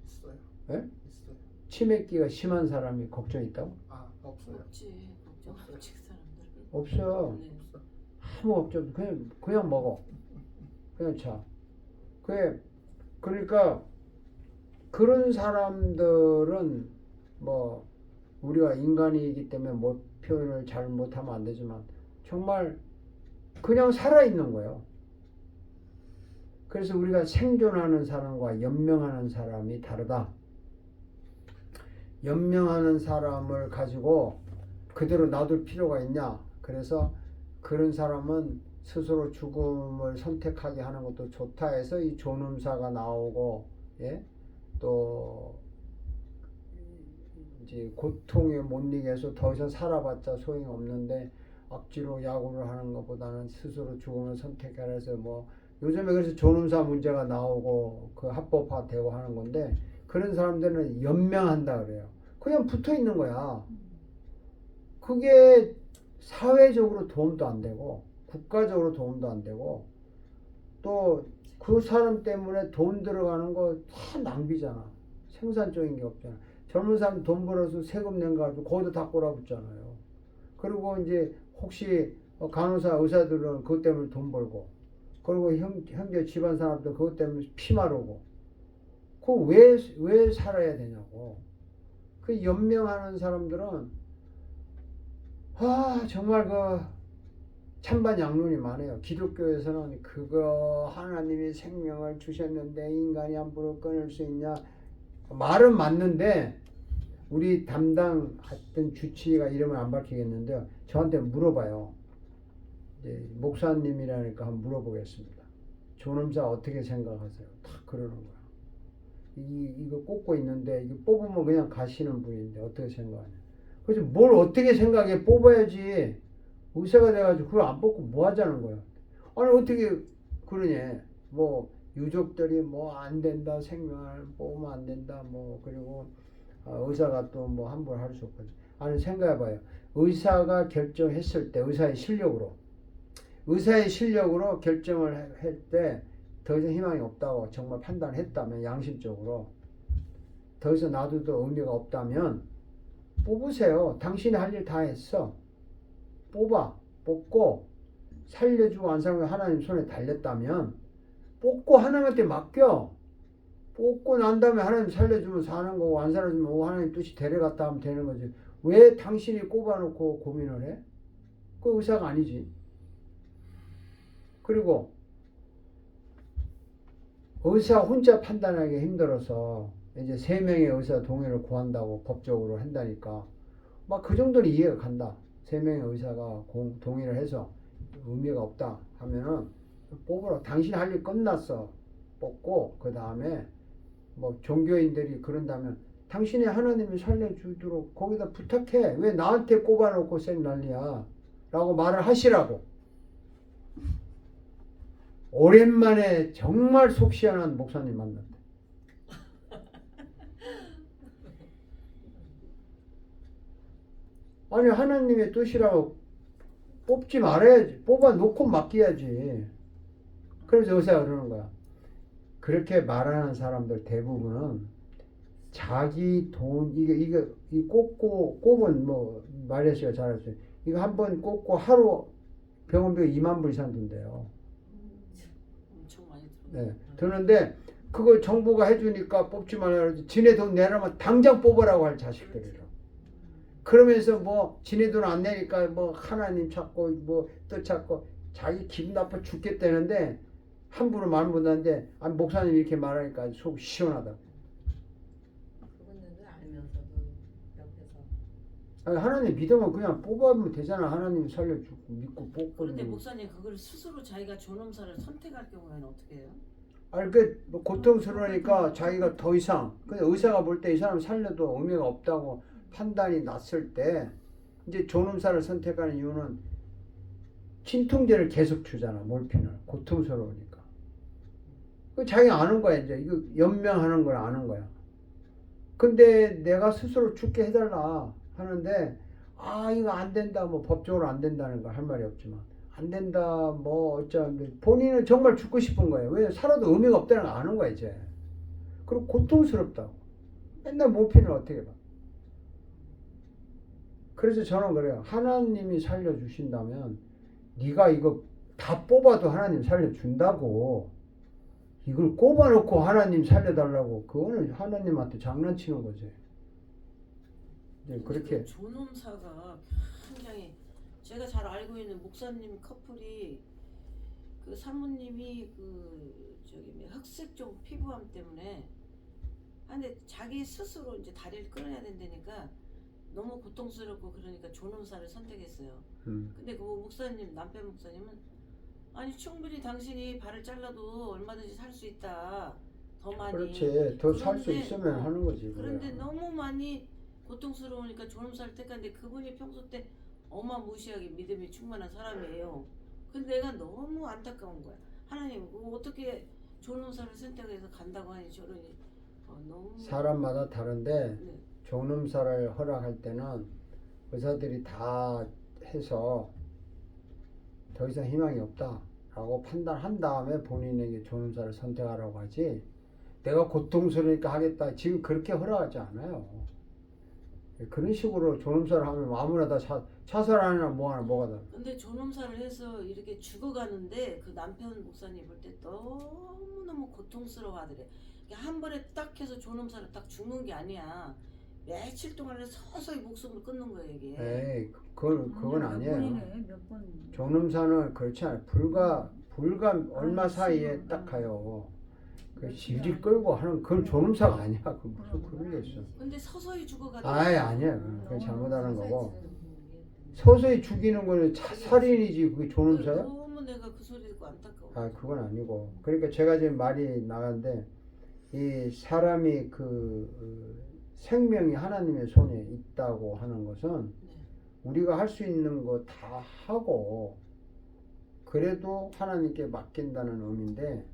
[SPEAKER 3] 있어요.
[SPEAKER 1] 예?
[SPEAKER 3] 있어요.
[SPEAKER 1] 치매기가 심한 사람이 걱정 있다고?
[SPEAKER 3] 아 없어요.
[SPEAKER 2] 없지. 걱정 없지 그 사람들은.
[SPEAKER 1] 없어요.
[SPEAKER 2] 네.
[SPEAKER 1] 아무 걱정 없어. 그냥 먹어. 그냥 자. 그러니까 그런 사람들은 뭐 우리가 인간이기 때문에 뭐 표현을 잘 못하면 안 되지만 정말 그냥 살아있는 거예요. 그래서 우리가 생존하는 사람과 연명하는 사람이 다르다. 연명하는 사람을 가지고 그대로 놔둘 필요가 있냐? 그래서 그런 사람은 스스로 죽음을 선택하게 하는 것도 좋다 해서 이 존엄사가 나오고, 예? 또 이제 고통에 못 이겨서 더 이상 살아봤자 소용이 없는데 억지로 약오를 하는 것보다는 스스로 죽음을 선택하라 해서 뭐 요즘에 그래서 존엄사 문제가 나오고 그 합법화되고 하는 건데 그런 사람들은 연명한다 그래요. 그냥 붙어 있는 거야. 그게 사회적으로 도움도 안 되고 국가적으로 도움도 안 되고 또 그 사람 때문에 돈 들어가는 거 다 낭비잖아. 생산적인 게 없잖아. 젊은 사람 돈 벌어서 세금 낸 거 가지고 거기다 다 꼬라붙잖아요. 그리고 이제 혹시 간호사 의사들은 그것 때문에 돈 벌고 그리고 형제 집안 사람들 그것 때문에 피 마르고 그거 왜 살아야 되냐고. 그 연명하는 사람들은 정말 그 찬반 양론이 많아요. 기독교에서는 그거 하나님이 생명을 주셨는데 인간이 함부로 끊을 수 있냐. 말은 맞는데 우리 담당했던 주치의가 이름을 안 밝히겠는데요. 저한테 물어봐요. 이제 목사님이라니까 한번 물어보겠습니다. 존엄사 어떻게 생각하세요? 다 그러는 거야. 이거 꽂고 있는데 이거 뽑으면 그냥 가시는 분인데 어떻게 생각하냐. 그래서 뭘 어떻게 생각해. 뽑아야지. 의사가 돼가지고 그걸 안 뽑고 뭐 하자는 거야. 아니 어떻게 그러냐. 뭐 유족들이 뭐 안 된다. 생명을 뽑으면 안 된다. 뭐 그리고 의사가 또 뭐 함부로 할 수 없거든. 아니 생각해봐요. 의사가 결정했을 때 의사의 실력으로 결정을 할 때 더 이상 희망이 없다고 정말 판단했다면 양심적으로 더 이상 놔둬도 의미가 없다면 뽑으세요. 당신이 할 일 다 했어. 뽑고 살려주고 안 살려주고 하나님 손에 달렸다면 뽑고 하나님한테 맡겨. 뽑고 난 다음에 하나님 살려주면 사는 거고 안 살려주면 하나님 뜻이 데려갔다 하면 되는 거지. 왜 당신이 꼽아놓고 고민을 해? 그 의사가 아니지. 그리고 의사 혼자 판단하기 힘들어서 이제 3명의 의사 동의를 구한다고 법적으로 한다니까 막 그 정도는 이해가 간다. 3명의 의사가 동의를 해서 의미가 없다 하면은 뽑으라. 당신 할 일 끝났어. 뽑고 그 다음에 뭐 종교인들이 그런다면 당신이 하나님이 살려주도록 거기다 부탁해. 왜 나한테 꼽아놓고 쌩 난리야 라고 말을 하시라고. 오랜만에 정말 속 시원한 목사님 만났다. 아니 하나님의 뜻이라고 뽑지 말아야지. 뽑아놓고 맡겨야지. 그래서 의사가 그러는 거야. 그렇게 말하는 사람들 대부분은 자기 돈 이 꼽은 뭐 마리아 씨가 잘했어요. 이거 한 번 꼽고 하루 병원비 2만 불 이상 든대요.
[SPEAKER 2] 엄청 많이
[SPEAKER 1] 네, 드는데 그거 정부가 해주니까 뽑지 말라 그러지. 지네 돈 내라면 당장 뽑으라고 할 자식들이라. 그러면서 뭐 지네 돈 안 내니까 뭐 하나님 찾고 뭐 뜻 찾고 자기 기분 나빠 죽겠다는데 함부로 말 못하는데 아니 목사님 이렇게 말하니까 속 시원하다.
[SPEAKER 4] 그분들도 알면서도 옆에서
[SPEAKER 1] 아니, 하나님 믿으면 그냥 뽑아면 되잖아. 하나님 살려주고 믿고 뽑고.
[SPEAKER 2] 그런데 목사님 그걸 스스로 자기가 존엄사를 선택할 경우에는 어떻게 해요?
[SPEAKER 1] 아니 뭐 고통스러우니까 자기가 더 이상 근데 의사가 볼 때 이 사람 살려도 의미가 없다고 판단이 났을 때 이제 존엄사를 선택하는 이유는 진통제를 계속 주잖아. 몰핀을 고통스러우니까. 그 자기가 아는 거야. 이제 이거 연명하는 걸 아는 거야. 근데 내가 스스로 죽게 해달라 하는데 아 이거 안 된다 뭐 법적으로 안 된다는 거 할 말이 없지만 안 된다 뭐 어쩌는데 본인은 정말 죽고 싶은 거예요. 왜 살아도 의미가 없다는 걸 아는 거야 이제. 그리고 고통스럽다고. 맨날 몰핀을 어떻게 봐. 그래서 저는 그래요. 하나님이 살려주신다면 네가 이거 다 뽑아도 하나님 살려준다고. 이걸 꼽아놓고 하나님 살려달라고 그거는 하나님한테 장난치는 거지. 이제 그렇게
[SPEAKER 2] 그 존엄사가 굉장히 제가 잘 알고 있는 목사님 커플이 그 사모님이 그 저기 흑색종 피부암 때문에 근데 자기 스스로 이제 다리를 끊어야 된다니까 너무 고통스럽고 그러니까 존엄사를 선택했어요. 근데 그 목사님 남편 목사님은 아니 충분히 당신이 발을 잘라도 얼마든지 살 수 있다. 더 많이.
[SPEAKER 1] 그렇지. 더 살 수
[SPEAKER 2] 그런데,
[SPEAKER 1] 있으면 하는 거지.
[SPEAKER 2] 그런데
[SPEAKER 1] 그래.
[SPEAKER 2] 너무 많이 고통스러우니까 존엄사를 택하는데 그분이 평소 때 어마무시하게 믿음이 충만한 사람이에요. 근데 내가 너무 안타까운 거야. 하나님 그거 어떻게 존엄사를 선택해서 간다고 하니 저러니 너무
[SPEAKER 1] 사람마다 다른데
[SPEAKER 2] 네.
[SPEAKER 1] 존엄사를 허락할 때는 의사들이 다 해서 더 이상 희망이 없다라고 판단한 다음에 본인에게 존엄사를 선택하라고 하지 내가 고통스러우니까 하겠다 지금 그렇게 허락하지 않아요. 그런 식으로 존엄사를 하면 아무나 다 자살하나 뭐하나 뭐가 다.
[SPEAKER 2] 근데 존엄사를 해서 이렇게 죽어가는데 그 남편 목사님 볼 때 너무너무 고통스러워하더래. 한 번에 딱 해서 존엄사를 딱 죽는 게 아니야. 며칠 동안 서서히 목숨을 끊는 거예요 이게.
[SPEAKER 1] 에이 그건 아니에요.
[SPEAKER 5] 몇 번.
[SPEAKER 1] 존엄사는 그렇지 않아요. 불과 얼마 사이에 딱 가요. 그 질질 끌고 하는 그건 존엄사가 아니야. 그 무슨 그런 게 있어.
[SPEAKER 2] 근데 서서히 죽어가더래.
[SPEAKER 1] 아니야. 그건 잘못하는 거고. 서서히 죽이는 거는 살인이지 그게 존엄사야?
[SPEAKER 2] 너무 내가 그 소리 듣고 안타까워.
[SPEAKER 1] 그건 아니고. 그러니까 제가 지금 말이 나간데 이 사람이 생명이 하나님의 손에 있다고 하는 것은
[SPEAKER 2] 네.
[SPEAKER 1] 우리가 할 수 있는 거 다 하고 그래도 하나님께 맡긴다는 의미인데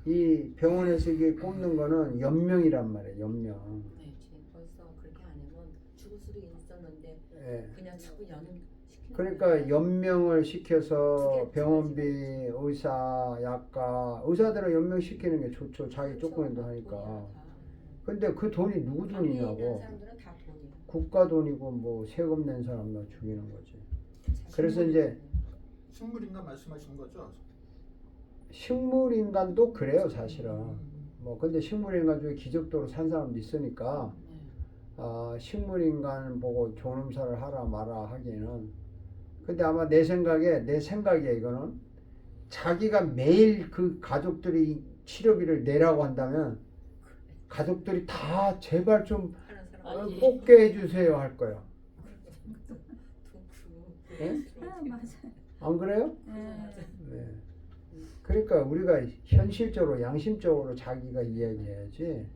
[SPEAKER 1] 이 병원에서 이게 뽑는 거는 연명이란 말이에요. 연명.
[SPEAKER 2] 네.
[SPEAKER 4] 벌써 그렇게 안 하면 죽을 수도 있었는데
[SPEAKER 1] 예.
[SPEAKER 4] 그냥 자꾸 연시키는
[SPEAKER 1] 그러니까 연명을 시켜서 병원비, 의사, 약가, 의사들은 연명시키는 게 좋죠. 자기 조건에도 하니까. 근데 그 돈이 누구 돈이냐고.
[SPEAKER 4] 사람들은 다 돈이야.
[SPEAKER 1] 국가 돈이고 뭐 세금 낸 사람만 죽이는 거지. 그래서 이제
[SPEAKER 3] 식물인가 말씀하신 거죠?
[SPEAKER 1] 식물인간도 그래요 사실은. 뭐 근데 식물인간 중에 기적도로 산 사람도 있으니까
[SPEAKER 2] 네.
[SPEAKER 1] 식물인간 보고 존엄사를 하라 마라 하기에는 근데 아마 내 생각이야 이거는 자기가 매일 그 가족들이 치료비를 내라고 한다면 가족들이 다 제발 좀
[SPEAKER 4] 하는 사람
[SPEAKER 2] 아니.
[SPEAKER 1] 뽑게 해주세요 할 거야. 예?
[SPEAKER 5] 맞아요.
[SPEAKER 1] 안 그래요?
[SPEAKER 5] 네.
[SPEAKER 1] 네. 그러니까 우리가 현실적으로 양심적으로 자기가 이야기해야지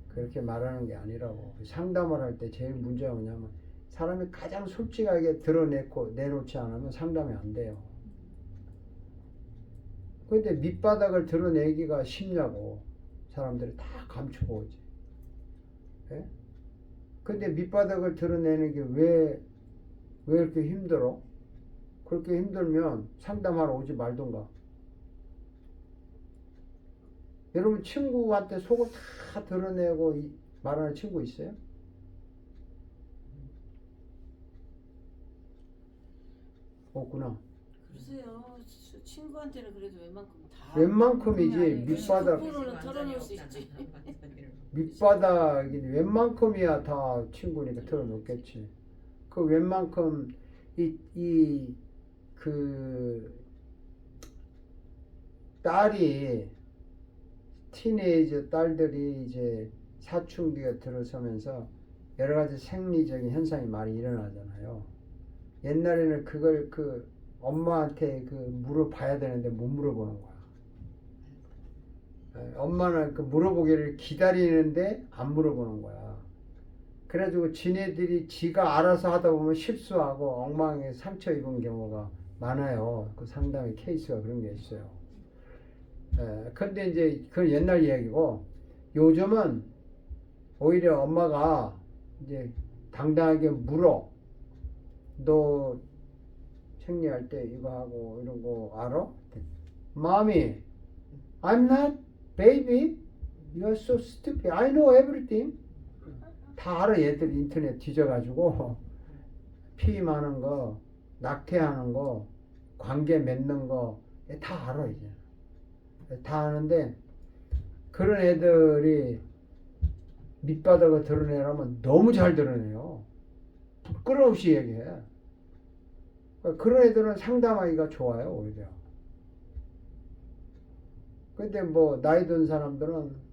[SPEAKER 1] 그렇게 말하는 게 아니라고. 상담을 할 때 제일 문제가 뭐냐면 사람이 가장 솔직하게 드러내고 내놓지 않으면 상담이 안 돼요. 근데 밑바닥을 드러내기가 쉽냐고. 사람들이 다 감추고 오지. 예? 근데 밑바닥을 드러내는 게 왜 이렇게 힘들어? 그렇게 힘들면 상담하러 오지 말던가. 여러분 친구한테 속을 다 드러내고 말하는 친구 있어요? 없구나.
[SPEAKER 2] 그러세요. 친구한테는 그래도
[SPEAKER 1] 웬만큼이지
[SPEAKER 5] 아니,
[SPEAKER 1] 밑바닥
[SPEAKER 2] 부분은 털어놓을 수 있지.
[SPEAKER 1] 밑바닥이 웬만큼이야 다 친구니까 털어놓겠지. 그 웬만큼 그 딸이 티네이저 딸들이 이제 사춘기가 들어서면서 여러 가지 생리적인 현상이 많이 일어나잖아요. 옛날에는 그걸 그 엄마한테 그 물어봐야 되는데 못 물어보는 거야. 엄마는 그 물어보기를 기다리는데 안 물어보는 거야. 그래가지고 지네들이 지가 알아서 하다 보면 실수하고 엉망에 상처 입은 경우가 많아요. 그 상당히 케이스가 그런 게 있어요. 근데 이제 그건 옛날 이야기고 요즘은 오히려 엄마가 이제 당당하게 물어. 너 생리할 때 이거 하고 이런 거 알아? Mommy, I'm not baby. You are so stupid. I know everything. 다 알아. 얘들 인터넷 뒤져가지고 피임하는 거, 낙태하는 거, 관계 맺는 거 다 알아 이제. 다 아는데 그런 애들이 밑바닥을 드러내라면 너무 잘 드러내요. 부끄러움없이 얘기해. 그런 애들은 상담하기가 좋아요 오히려. 근데 뭐 나이 든 사람들은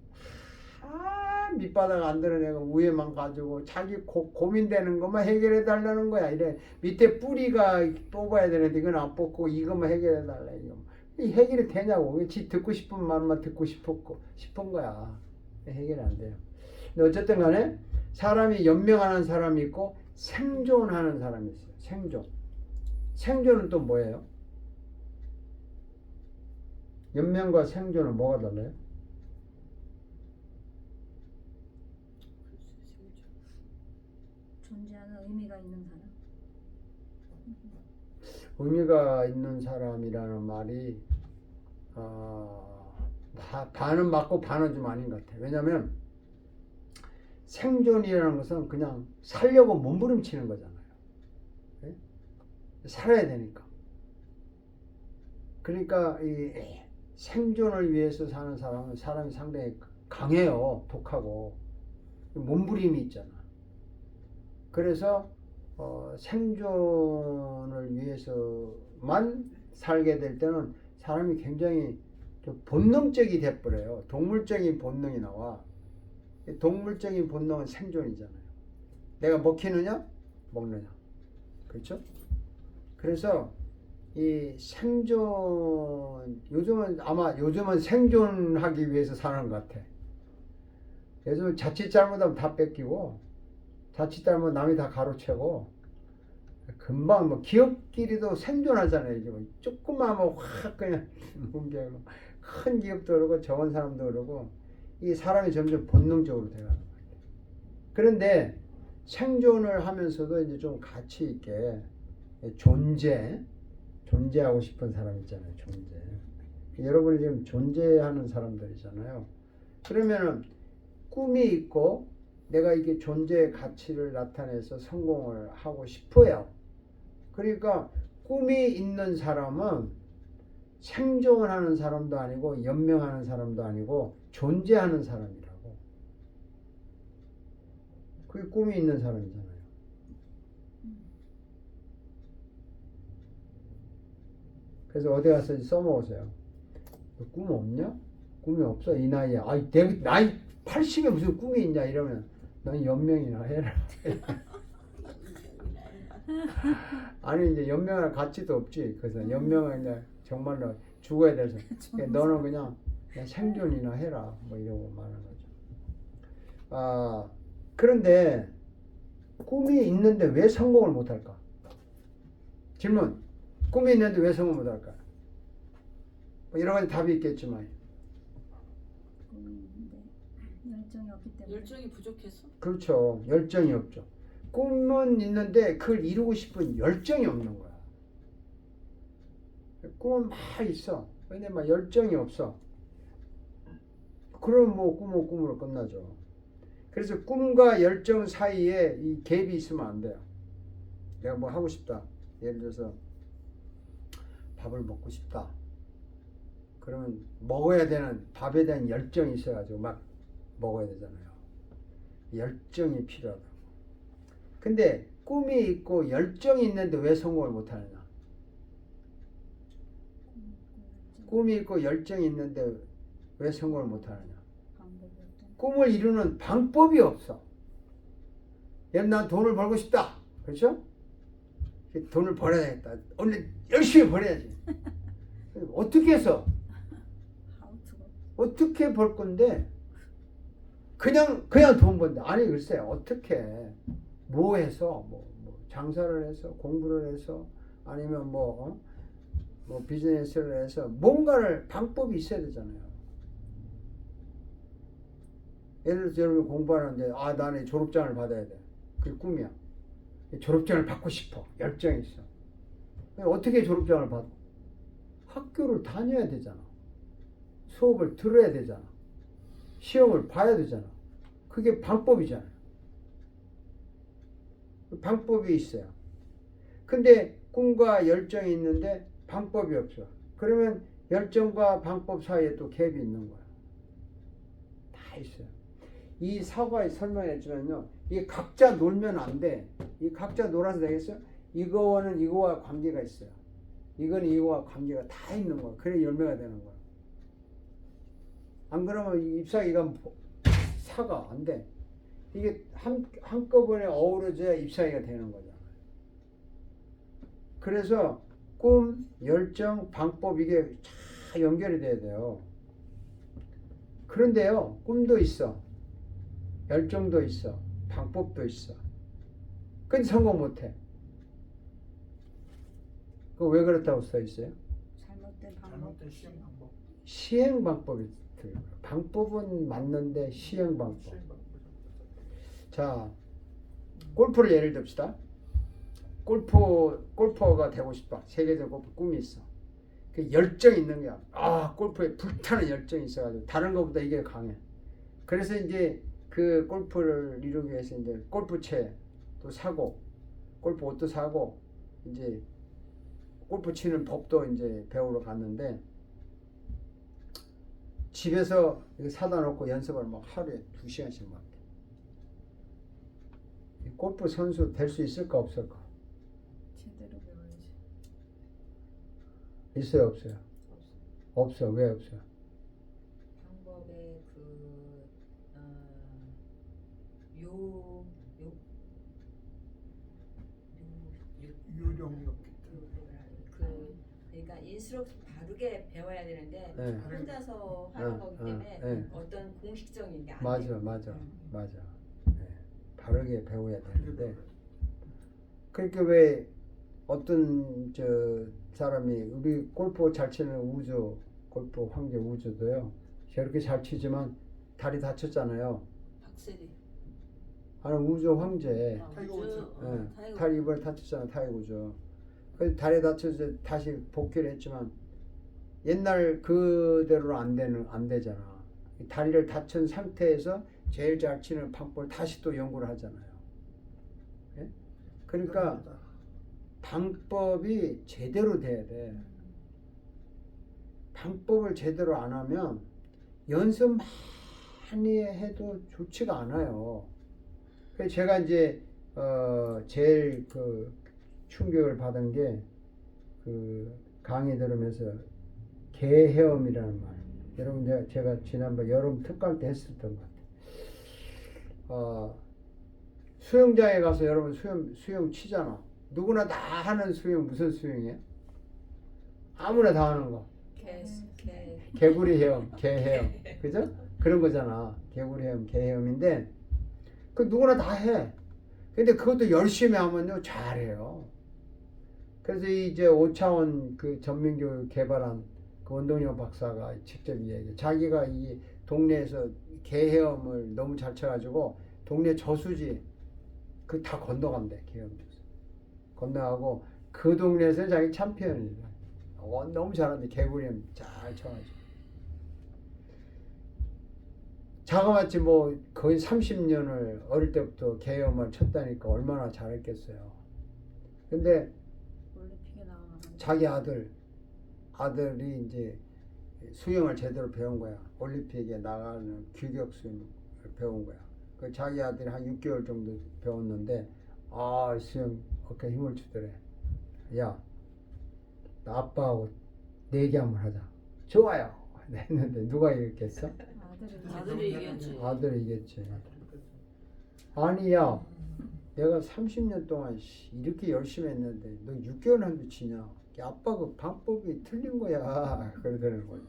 [SPEAKER 1] 밑바닥 안 드러내고 위에만 가지고 자기 고민되는 것만 해결해 달라는 거야. 이래 밑에 뿌리가 뽑아야 되는데 이건 안 뽑고 이것만 해결해 달라. 이거 이 해결이 되냐고. 지 듣고 싶은 말만 듣고 싶은 거야. 해결이 안 돼요. 근데 어쨌든 간에 사람이 연명하는 사람이 있고 생존하는 사람이 있어요. 생존은 또 뭐예요? 연명과 생존은 뭐가 달라요?
[SPEAKER 5] 존재하는 의미가 있는 사람.
[SPEAKER 1] 의미가 있는 사람이라는 말이 반은 맞고 반은 좀 아닌 것 같아요. 왜냐하면 생존이라는 것은 그냥 살려고 몸부림치는 거잖아요. 네? 살아야 되니까. 그러니까 이 생존을 위해서 사는 사람은 사람이 상당히 강해요. 독하고 몸부림이 있잖아. 그래서 생존을 위해서만 살게 될 때는 사람이 굉장히 본능적이 돼버려요. 동물적인 본능이 나와. 동물적인 본능은 생존이잖아요. 내가 먹히느냐? 먹느냐. 그렇죠? 그래서 이 생존, 요즘은 생존하기 위해서 사는 것 같아. 요즘 자칫 잘못하면 다 뺏기고, 자칫 잘못 남이 다 가로채고, 금방 뭐 기업끼리도 생존하잖아요. 이제 뭐 조금만 뭐 확 그냥 뭉개고, 큰 기업도 그러고 적은 사람도 그러고, 이 사람이 점점 본능적으로 돼가는 거예요. 그런데 생존을 하면서도 이제 좀 가치 있게 존재하고 싶은 사람 있잖아요. 존재. 여러분이 지금 존재하는 사람들이잖아요. 그러면은 꿈이 있고 내가 이게 존재의 가치를 나타내서 성공을 하고 싶어요. 그러니까 꿈이 있는 사람은 생존하는 사람도 아니고 연명하는 사람도 아니고 존재하는 사람이라고. 그게 꿈이 있는 사람이잖아요. 그래서 어디 가서 써먹으세요. 너 꿈 없냐? 꿈이 없어 이 나이에. 아이 내 나이 80에 무슨 꿈이 있냐 이러면 넌 연명이나 해라. 아니 이제 연명할 가치도 없지. 그래서 연명은 이제 정말로 죽어야 돼서 너는 그냥 생존이나 해라 뭐 이러고 말하는 거죠. 아 그런데 꿈이 있는데 왜 성공을 못할까? 질문. 꿈이 있는데 왜 성공 못할까? 뭐 여러 가지 답이 있겠지만.
[SPEAKER 5] 열정이 없기 때문에.
[SPEAKER 2] 열정이 부족해서.
[SPEAKER 1] 그렇죠. 열정이 없죠. 꿈은 있는데 그걸 이루고 싶은 열정이 없는 거야. 꿈은 막 있어. 근데 막 열정이 없어. 그럼 뭐 꿈은 꿈으로 끝나죠. 그래서 꿈과 열정 사이에 이 갭이 있으면 안 돼요. 내가 뭐 하고 싶다. 예를 들어서 밥을 먹고 싶다. 그러면 먹어야 되는 밥에 대한 열정이 있어가지고 막 먹어야 되잖아요. 열정이 필요하다. 근데 꿈이 있고 열정이 있는데 왜 성공을 못하느냐? 꿈이 있고 열정이 있는데 왜 성공을 못하느냐? 꿈을 이루는 방법이 없어. 예를 난 돈을 벌고 싶다. 그렇죠? 돈을 벌어야겠다. 오늘 열심히 벌어야지. 어떻게 해서? 어떻게 벌 건데? 그냥 돈 번다. 아니 글쎄 어떻게 뭐 해서 뭐 장사를 해서 공부를 해서 아니면 뭐 비즈니스를 해서 뭔가를 방법이 있어야 되잖아요. 예를 들어서 여러분 공부하는데 나는 졸업장을 받아야 돼. 그게 꿈이야. 졸업장을 받고 싶어. 열정이 있어. 어떻게 졸업장을 받아? 학교를 다녀야 되잖아. 수업을 들어야 되잖아. 시험을 봐야 되잖아. 그게 방법이잖아요. 방법이 있어요. 근데 꿈과 열정이 있는데 방법이 없어. 그러면 열정과 방법 사이에 또 갭이 있는 거야. 다 있어요. 이 사과에 설명했지만요. 이게 각자 놀면 안 돼. 이 각자 놀아서 되겠어요? 이거는 이거와 관계가 있어요. 이거는 이거와 관계가 다 있는 거야. 그래 열매가 되는 거야. 안 그러면 잎사귀가 사과 안 돼. 이게 한꺼번에 어우러져야 잎사귀가 되는 거잖아요. 그래서 꿈, 열정, 방법 이게 다 연결이 돼야 돼요. 그런데요, 꿈도 있어. 열정도 있어. 방법도 있어. 근데 성공 못해. 그 왜 그렇다고 써 있어요?
[SPEAKER 5] 잘못된 방법.
[SPEAKER 3] 잘못된 시행 방법.
[SPEAKER 1] 시행 방법이 들어요. 방법은 맞는데 시행 방법.
[SPEAKER 3] 시행 방법.
[SPEAKER 1] 자, 골프를 예를 듭시다. 골퍼가 되고 싶다. 세계적 골프 꿈이 있어. 그 열정이 있는 거야. 골프에 불타는 열정이 있어가지고 다른 것보다 이게 강해. 그래서 이제 그 골프를 이루기 위해서 이제 골프채도 사고, 골프 옷도 사고, 이제 골프 치는 법도 이제 배우러 갔는데 집에서 이거 사다 놓고 연습을 막 하루에 2시간씩 막. 골프 선수 될 수 있을까 없을까?
[SPEAKER 5] 제대로 배워야지.
[SPEAKER 1] 있어요 없어요? 없어. 왜 없어요?
[SPEAKER 4] 방법의
[SPEAKER 3] 요령이었기
[SPEAKER 4] 그러니까 인스트럭션 바르게 배워야 되는데
[SPEAKER 1] 네.
[SPEAKER 4] 혼자서 하는 거기 때문에
[SPEAKER 1] 네.
[SPEAKER 4] 어떤 공식적인 게 안
[SPEAKER 1] 맞아.
[SPEAKER 4] 돼요.
[SPEAKER 1] 네. 바르게 배워야 되는데 그러니까 왜 어떤 사람이 우리 골프 잘 치는 우주 골프 황제 우주도요 저렇게 잘 치지만 다리 다쳤잖아요.
[SPEAKER 2] 박세리.
[SPEAKER 1] 아니 우주 황제
[SPEAKER 3] 타이거 우즈.
[SPEAKER 1] 다리 이번에 다쳤잖아 타이거 우즈. 그래서 다리 다쳐서 다시 복귀를 했지만 옛날 그대로 안 되잖아. 다리를 다친 상태에서 제일 잘 치는 방법을 다시 또 연구를 하잖아요. 예? 그러니까 방법이 제대로 돼야 돼. 방법을 제대로 안 하면 연습 많이 해도 좋지가 않아요. 그래서 제가 이제 제일 그 충격을 받은 게 그 강의 들으면서 개헤엄이라는 말. 여러분 제가 지난번 여름 특강 때 했었던 것 같아요. 수영장에 가서 여러분 수영 치잖아. 누구나 다 하는 수영 무슨 수영이에요? 아무나 다 하는 거. 개구리 헤엄, 개 헤엄, 그죠? 그런 거잖아. 개구리 헤엄, 개 헤엄인데 그 누구나 다 해. 근데 그것도 열심히 하면요 잘해요. 그래서 이제 5차원 그 전민교육 개발한 그 원동영 박사가 직접 얘기해. 자기가 이 동네에서 개 헤엄을 너무 잘 쳐가지고 동네 저수지 그 다 건너간대. 개 헤엄 건너가고 그 동네에서 자기 챔피언이다. 너무 잘하는데 개구리 헤엄 잘 쳐가지고. 자그마치 뭐 거의 30년을 어릴 때부터 개헤엄을 쳤다니까 얼마나 잘했겠어요. 근데
[SPEAKER 5] 올림픽에 나가는
[SPEAKER 1] 자기 아들이 이제 수영을 제대로 배운 거야. 올림픽에 나가는 규격 수영을 배운 거야. 그 자기 아들이 한 6개월 정도 배웠는데 수영 어깨 힘을 주더래. 야, 나 아빠하고 내기 한번 하자. 좋아요. 했는데 누가 이겼겠어?
[SPEAKER 2] 아들이 이겼지.
[SPEAKER 1] 아들이 이겼지. 아니야. 내가 30년 동안 이렇게 열심히 했는데 너 6개월 한도 지냐? 아빠 그 방법이 틀린 거야. 그러더라는 거예요.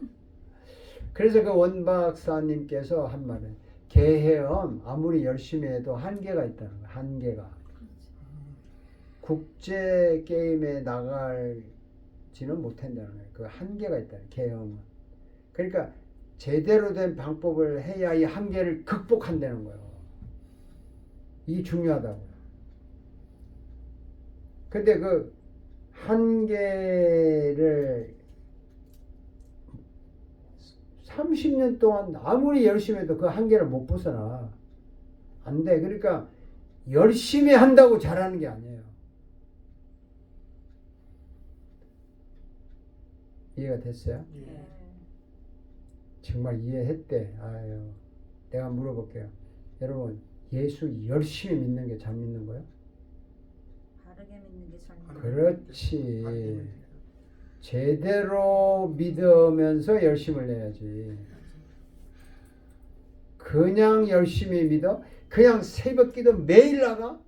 [SPEAKER 1] 그래서 그 원 박사님께서 한 말은 개헤엄 아무리 열심히 해도 한계가 있다는 거야. 한계가. 국제 게임에 나갈지는 못한다는 거예요. 그 한계가 있다는 거예요. 개헤엄은. 그러니까 제대로 된 방법을 해야 이 한계를 극복한다는 거예요. 이게 중요하다고요. 근데 그 한계를 30년 동안 아무리 열심히 해도 그 한계를 못 벗어나. 안 돼. 그러니까 열심히 한다고 잘하는 게 아니에요. 이해가 됐어요?
[SPEAKER 3] 예.
[SPEAKER 1] 정말 이해했대. 아유, 내가 물어볼게요. 여러분, 예수 열심히 믿는 게 잘 믿는 거예요?
[SPEAKER 5] 바르게 믿는 게 잘 믿는
[SPEAKER 1] 그렇지. 제대로 믿으면서 열심을 내야지. 그냥 열심히 믿어? 그냥 새벽 기도 매일 나가?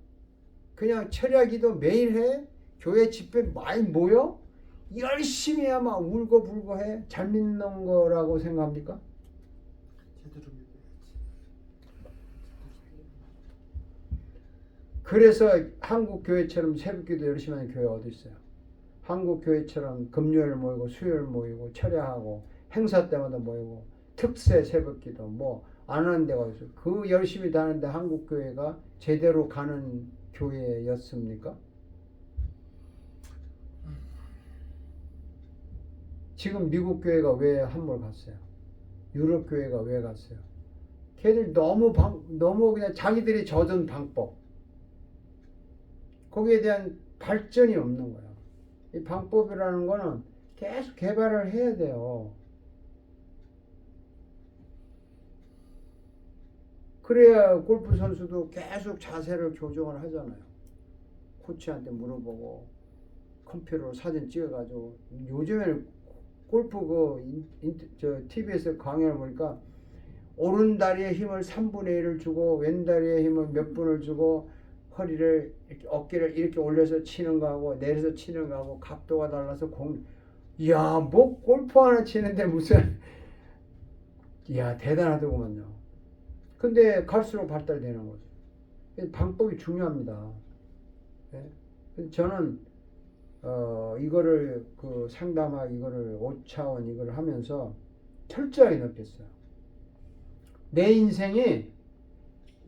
[SPEAKER 1] 그냥 철야 기도 매일 해? 교회 집회 많이 모여? 열심히 해야만 울고불고 해? 잘 믿는 거라고 생각합니까?
[SPEAKER 3] 제대로 믿어야지.
[SPEAKER 1] 그래서 한국 교회처럼 새벽 기도 열심히 하는 교회 어디 있어요? 한국 교회처럼 금요일 모이고 수요일 모이고 철야하고 행사 때마다 모이고 특세 새벽 기도 뭐 안 하는 데가 있어요. 그 열심히 다니는데 한국 교회가 제대로 가는 교회였습니까? 지금 미국 교회가 왜 함몰 갔어요? 유럽 교회가 왜 갔어요? 걔들 너무 그냥 자기들이 젖은 방법 거기에 대한 발전이 없는 거야. 이 방법이라는 거는 계속 개발을 해야 돼요. 그래야 골프 선수도 계속 자세를 교정을 하잖아요. 코치한테 물어보고 컴퓨터로 사진 찍어가지고 요즘에는 골프 TV에서 강연을 보니까 오른 다리에 힘을 3분의 1을 주고 왼 다리에 힘을 몇 분을 주고 허리를 이렇게 어깨를 이렇게 올려서 치는 거하고 내려서 치는 거하고 각도가 달라서 이야 뭐 골프 하나 치는데 무슨 이야 대단하더구만요. 근데 갈수록 발달되는 거죠. 방법이 중요합니다. 네? 저는 이거를 그 상담학 이거를 5차원 이걸 하면서 철저하게 느꼈어요. 내 인생이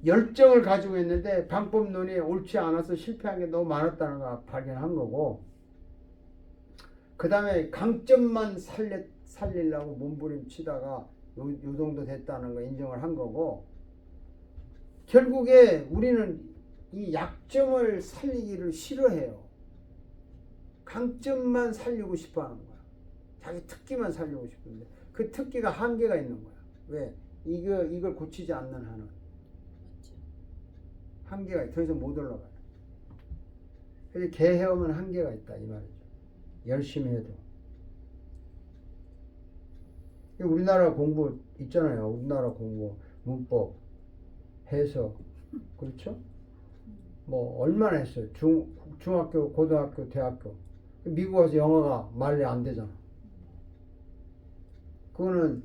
[SPEAKER 1] 열정을 가지고 있는데 방법론이 옳지 않아서 실패한 게 너무 많았다는 걸 발견한 거고, 그 다음에 강점만 살리려고 몸부림치다가 요 정도 됐다는 거 인정을 한 거고, 결국에 우리는 이 약점을 살리기를 싫어해요. 강점만 살리고 싶어 하는 거야. 자기 특기만 살리고 싶은데 그 특기가 한계가 있는 거야. 왜? 이걸 고치지 않는 한은 한계가 더 이상 못 올라가요. 그래서 개헤엄은 한계가 있다 이 말이죠. 열심히 해도. 우리나라 공부 있잖아요. 우리나라 공부, 문법, 해석, 그렇죠? 뭐 얼마나 했어요? 중학교, 고등학교, 대학교. 미국 와서 영어가 말이 안 되잖아. 그거는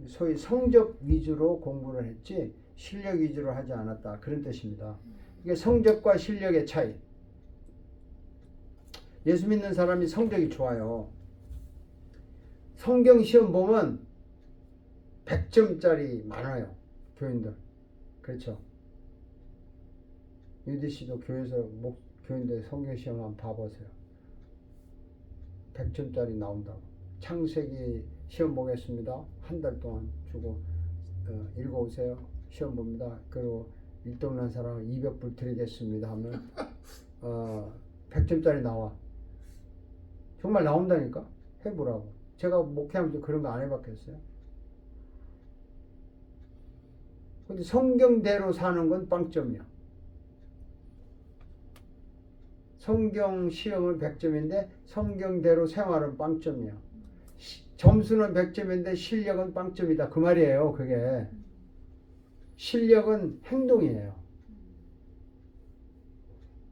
[SPEAKER 1] 소위 성적 위주로 공부를 했지 실력 위주로 하지 않았다. 그런 뜻입니다. 이게 성적과 실력의 차이. 예수 믿는 사람이 성적이 좋아요. 성경 시험 보면 100점짜리 많아요. 교인들. 그렇죠. 유디 씨도 교회에서 교인들 성경 시험 한번 봐보세요. 100점짜리 나온다고. 창세기 시험 보겠습니다. 한 달 동안 주고 읽어오세요. 시험 봅니다. 그리고 일동난 사람은 200불 드리겠습니다 하면 100점짜리 나와. 정말 나온다니까. 해보라고. 제가 목회하면서 그런 거 안 해봤겠어요. 근데 성경대로 사는 건 빵점이야. 성경 시험은 100점인데 성경대로 생활은 빵점이야. 점수는 100점인데 실력은 빵점이다. 그 말이에요. 그게. 실력은 행동이에요.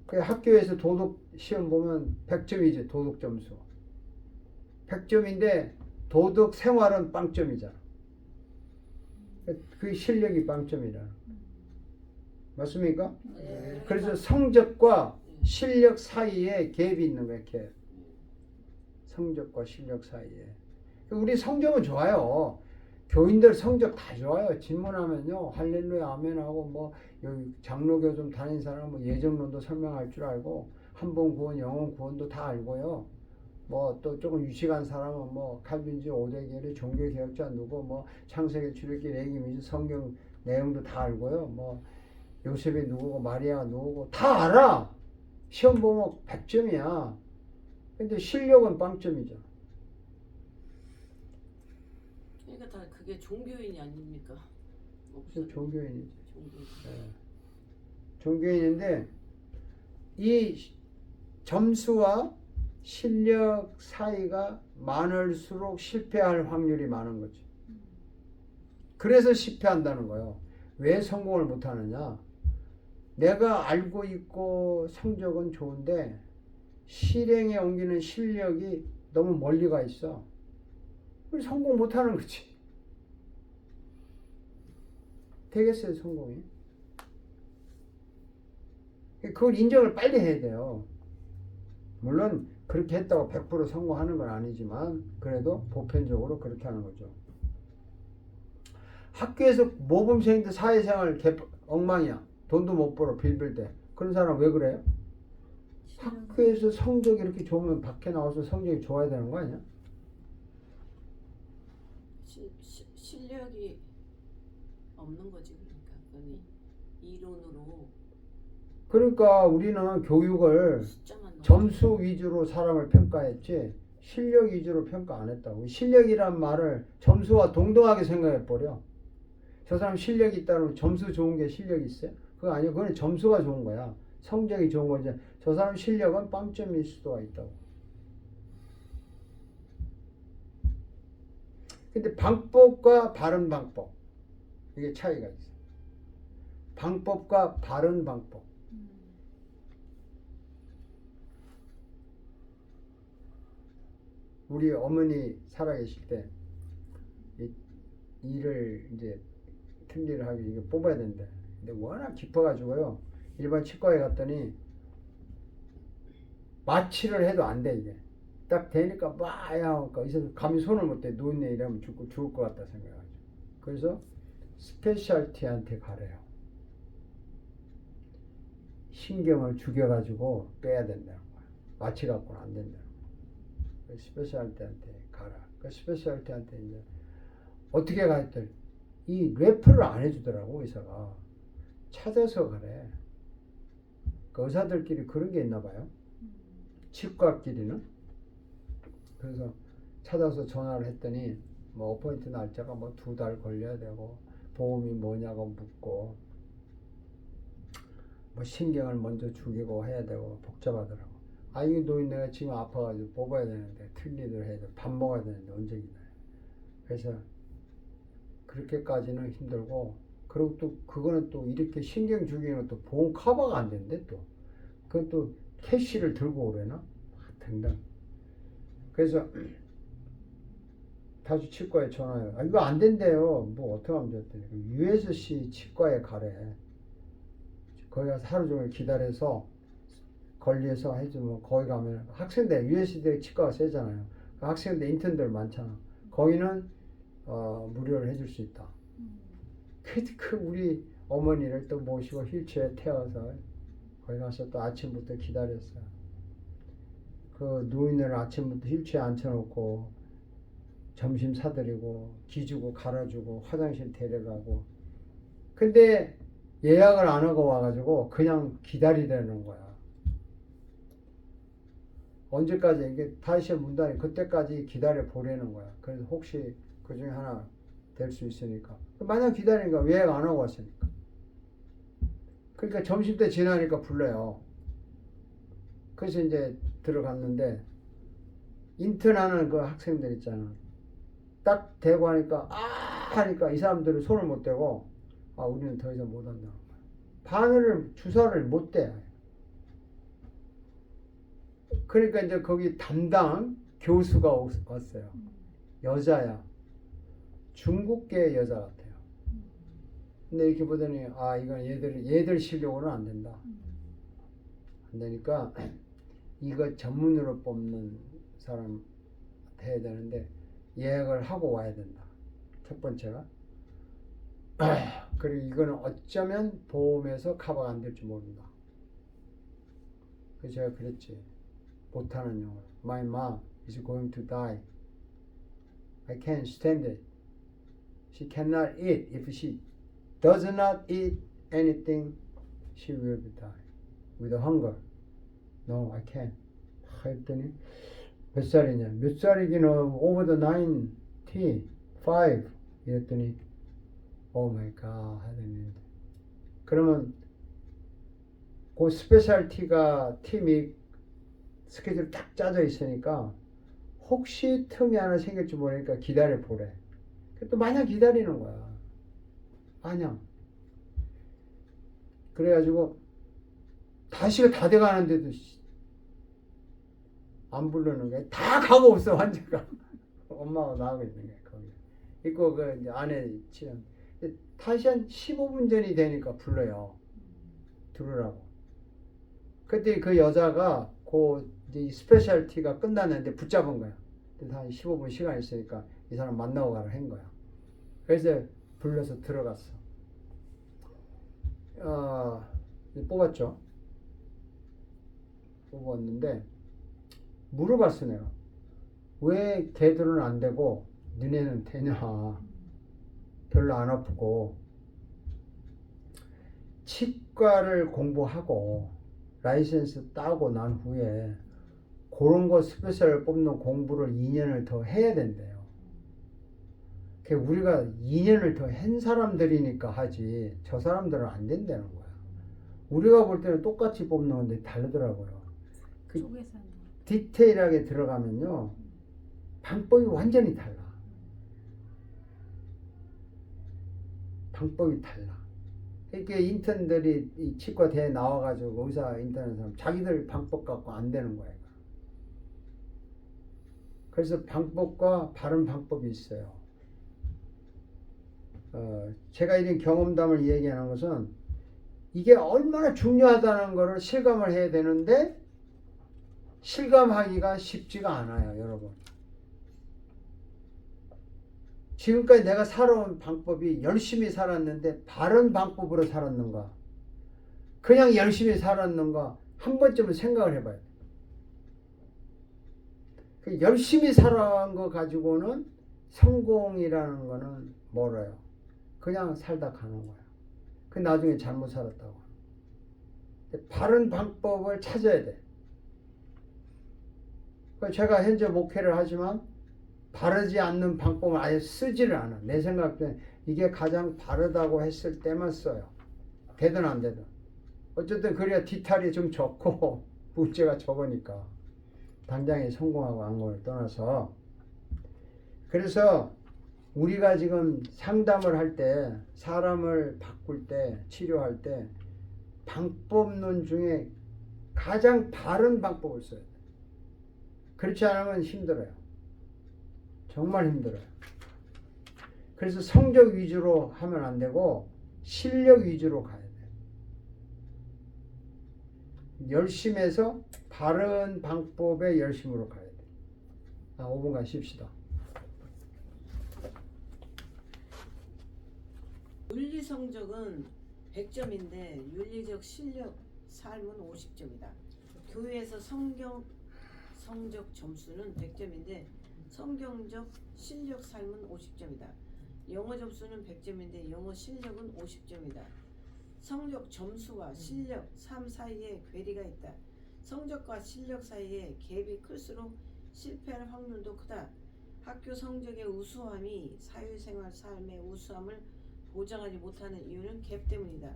[SPEAKER 1] 그 학교에서 도덕 시험 보면 100점이지. 도덕 점수. 100점인데 도덕 생활은 빵점이잖아. 그 실력이 빵점이라. 맞습니까?
[SPEAKER 2] 네.
[SPEAKER 1] 그래서 성적과 실력 사이에 갭이 있는 거예요. 갭. 성적과 실력 사이에. 우리 성적은 좋아요. 교인들 성적 다 좋아요. 질문하면요. 할렐루야 아멘하고 뭐 여기 장로교 좀 다닌 사람은 뭐 예정론도 설명할 줄 알고 한번 구원 영혼 구원도 다 알고요. 뭐 또 조금 유식한 사람은 뭐 칼빈주 오데겔의 종교개혁자 누구 뭐 창세기 출애굽기 레위기 성경 내용도 다 알고요. 뭐 요셉이 누구고 마리아가 누구고 다 알아. 시험 보면 100점이야. 근데 실력은 빵점이죠.
[SPEAKER 2] 그러니까 다 그게 종교인이 아닙니까?
[SPEAKER 1] 그래서 종교인이죠.
[SPEAKER 2] 종교인.
[SPEAKER 1] 네. 종교인인데 이 점수와 실력 사이가 많을수록 실패할 확률이 많은 거지. 그래서 실패한다는 거예요. 왜 성공을 못하느냐? 내가 알고 있고 성적은 좋은데 실행에 옮기는 실력이 너무 멀리 가 있어. 그래서 성공 못하는 거지. 되겠어요, 성공이? 그걸 인정을 빨리 해야 돼요. 물론 그렇게 했다고 100% 성공하는 건 아니지만 그래도 보편적으로 그렇게 하는 거죠. 학교에서 모범생인데 사회생활 엉망이야. 돈도 못 벌어 빌빌 때. 그런 사람 왜 그래요? 학교에서 성적이 이렇게 좋으면 밖에 나와서 성적이 좋아야 되는 거 아니야?
[SPEAKER 2] 실력이 없는 거지. 그러니까 이론으로
[SPEAKER 1] 그러니까 우리는 교육을
[SPEAKER 2] 숫자만 넣어.
[SPEAKER 1] 점수 위주로 사람을 평가했지 실력 위주로 평가 안 했다고. 실력이란 말을 점수와 동등하게 생각해 버려. 저 사람 실력이 있다면 점수 좋은 게 실력이 있어요? 그거 아니에요. 그건 점수가 좋은 거야. 성적이 좋은 거지. 저 사람 실력은 빵점일 수도 있다고. 근데 방법과 바른 방법 이게 차이가 있어. 방법과 바른 방법. 우리 어머니 살아계실 때 일을 이제 틀니를 하기 이게 뽑아야 된대. 근데 워낙 깊어가지고요. 일반 치과에 갔더니 마취를 해도 안 돼 이게. 딱 되니까 막야 의사도 감히 손을 못 대. 누웠네 이러면 죽을 것 같다 생각해가지고. 그래서 스페셜티한테 가래요. 신경을 죽여가지고 빼야 된다는 거야. 마취 갖고는 안 된다는 거야. 스페셜티한테 가라. 그 스페셜티한테 이제 어떻게 가 했더니 이 래프를 안 해주더라고 의사가. 찾아서 가래. 그 의사들끼리 그런 게 있나 봐요. 치과끼리는. 그래서 찾아서 전화를 했더니 뭐 어포인트 날짜가 뭐 2달 걸려야 되고 보험이 뭐냐고 묻고 뭐 신경을 먼저 죽이고 해야 되고 복잡하더라고. 아 이거 노인네가 지금 아파가지고 뽑아야 되는데 틀리들 해야 돼. 밥 먹어야 되는데 언제 기다려. 그래서 그렇게까지는 힘들고, 그리고 또 그거는 또 이렇게 신경 주기는 또 보험 커버가 안 된대 또. 그건 또 캐시를 들고 오래나? 등등. 그래서 다시 치과에 전화해요. 아, 이거 안 된대요. 뭐 어떻게 하면 됐더니 USC 치과에 가래. 거기 가서 하루 종일 기다려서 권리에서 해주면, 거기 가면 학생들 USC 치과가 세잖아요. 그 학생들 인턴들 많잖아. 거기는 무료로 해줄 수 있다. 그 우리 어머니를 또 모시고 휠체어에 태워서 거기 가서 또 아침부터 기다렸어요. 그 노인을 아침부터 휠체어에 앉혀놓고 점심 사드리고 기주고 갈아주고 화장실 데려가고. 근데 예약을 안 하고 와가지고 그냥 기다리라는 거야. 언제까지 이게 다시 문단이 그때까지 기다려 보라는 거야. 그래서 혹시 그 중에 하나 될 수 있으니까. 만약 기다리니까 예약 안 하고 왔으니까. 그러니까 점심때 지나니까 불러요. 그래서 이제 들어갔는데 인턴하는 그 학생들 있잖아. 딱 대고 하니까 하니까 이 사람들은 손을 못 대고 우리는 더 이상 못 한다는 거야. 바늘을 주사를 못 대. 그러니까 이제 거기 담당 교수가 왔어요. 여자야. 중국계 여자 같아요. 근데 이렇게 보더니 이건 얘들 실력으로는 안 된다. 안 되니까 이거 전문으로 뽑는 사람 해야 되는데 예약을 하고 와야 된다. 첫 번째가. 그리고 이거는 어쩌면 보험에서 커버가 안 될지 모른다. 그래서 제가 그랬지. 못하는 영어로. My mom is going to die. I can't stand it. She cannot eat. If she does not eat anything, she will die with hunger. No, I can't. 했더니 몇 살이냐? 몇 살이긴 over the 95 이랬더니 Oh my God 하더니 그러면 그 스페셜티가 팀이 스케줄이 딱 짜져 있으니까 혹시 틈이 하나 생길지 모르니까 기다려 보래. 또 마냥 기다리는 거야. 마냥. 그래가지고 다시가 다 돼가는데도 안 부르는 거야. 다 가고 없어 환자가. 엄마가 나가고 있는 거야 거기. 있고 그 이제 안에 치는. 다시 한 15분 전이 되니까 불러요. 들으라고. 그때 그 여자가 그 이제 스페셜티가 끝났는데 붙잡은 거야. 그래서 한 15분 시간 있으니까 이 사람 만나고 가라 한 거야. 그래서 불러서 들어갔어. 뽑았죠. 뽑았는데 물어봤어 내가. 왜 걔들은 안 되고 너네는 되냐. 별로 안 아프고 치과를 공부하고 라이센스 따고 난 후에 그런 거 스페셜 뽑는 공부를 2년을 더 해야 된대요. 우리가 2년을 더 한 사람들이니까 하지 저 사람들은 안 된다는 거야. 우리가 볼 때는 똑같이 뽑는 건데 다르더라고요. 그 디테일하게 들어가면요 방법이 완전히 달라. 방법이 달라. 그러니까 인턴들이 이 치과 대회 나와가지고 의사 인턴하는 사람 자기들 방법 갖고 안 되는 거예요. 그래서 방법과 바른 방법이 있어요. 제가 이런 경험담을 얘기하는 것은 이게 얼마나 중요하다는 것을 실감을 해야 되는데 실감하기가 쉽지가 않아요, 여러분. 지금까지 내가 살아온 방법이 열심히 살았는데 바른 방법으로 살았는가? 그냥 열심히 살았는가? 한 번쯤은 생각을 해봐야 돼. 그 열심히 살아온 거 가지고는 성공이라는 거는 멀어요. 그냥 살다 가는 거야. 그 나중에 잘못 살았다고. 바른 방법을 찾아야 돼. 제가 현재 목회를 하지만 바르지 않는 방법을 아예 쓰지를 않아. 내 생각 때는 이게 가장 바르다고 했을 때만 써요. 되든 안 되든. 어쨌든 그래야 뒤탈이 좀 적고 문제가 적으니까. 당장에 성공하고 안 거를 떠나서. 그래서 우리가 지금 상담을 할 때, 사람을 바꿀 때, 치료할 때 방법론 중에 가장 바른 방법을 써야 돼. 그렇지 않으면 힘들어요. 정말 힘들어요. 그래서 성적 위주로 하면 안 되고 실력 위주로 가야 돼. 열심해서 바른 방법의 열심으로 가야 돼. 5분간 쉽시다.
[SPEAKER 2] 윤리 성적은 100점인데 윤리적 실력 삶은 50점이다. 교회에서 성적 점수는 100점인데 성경적 실력 삶은 50점이다. 영어 점수는 100점인데 영어 실력은 50점이다. 성적 점수와 실력, 삶 사이에 괴리가 있다. 성적과 실력 사이에 갭이 클수록 실패할 확률도 크다. 학교 성적의 우수함이 사회생활 삶의 우수함을 보장하지 못하는 이유는 갭 때문이다.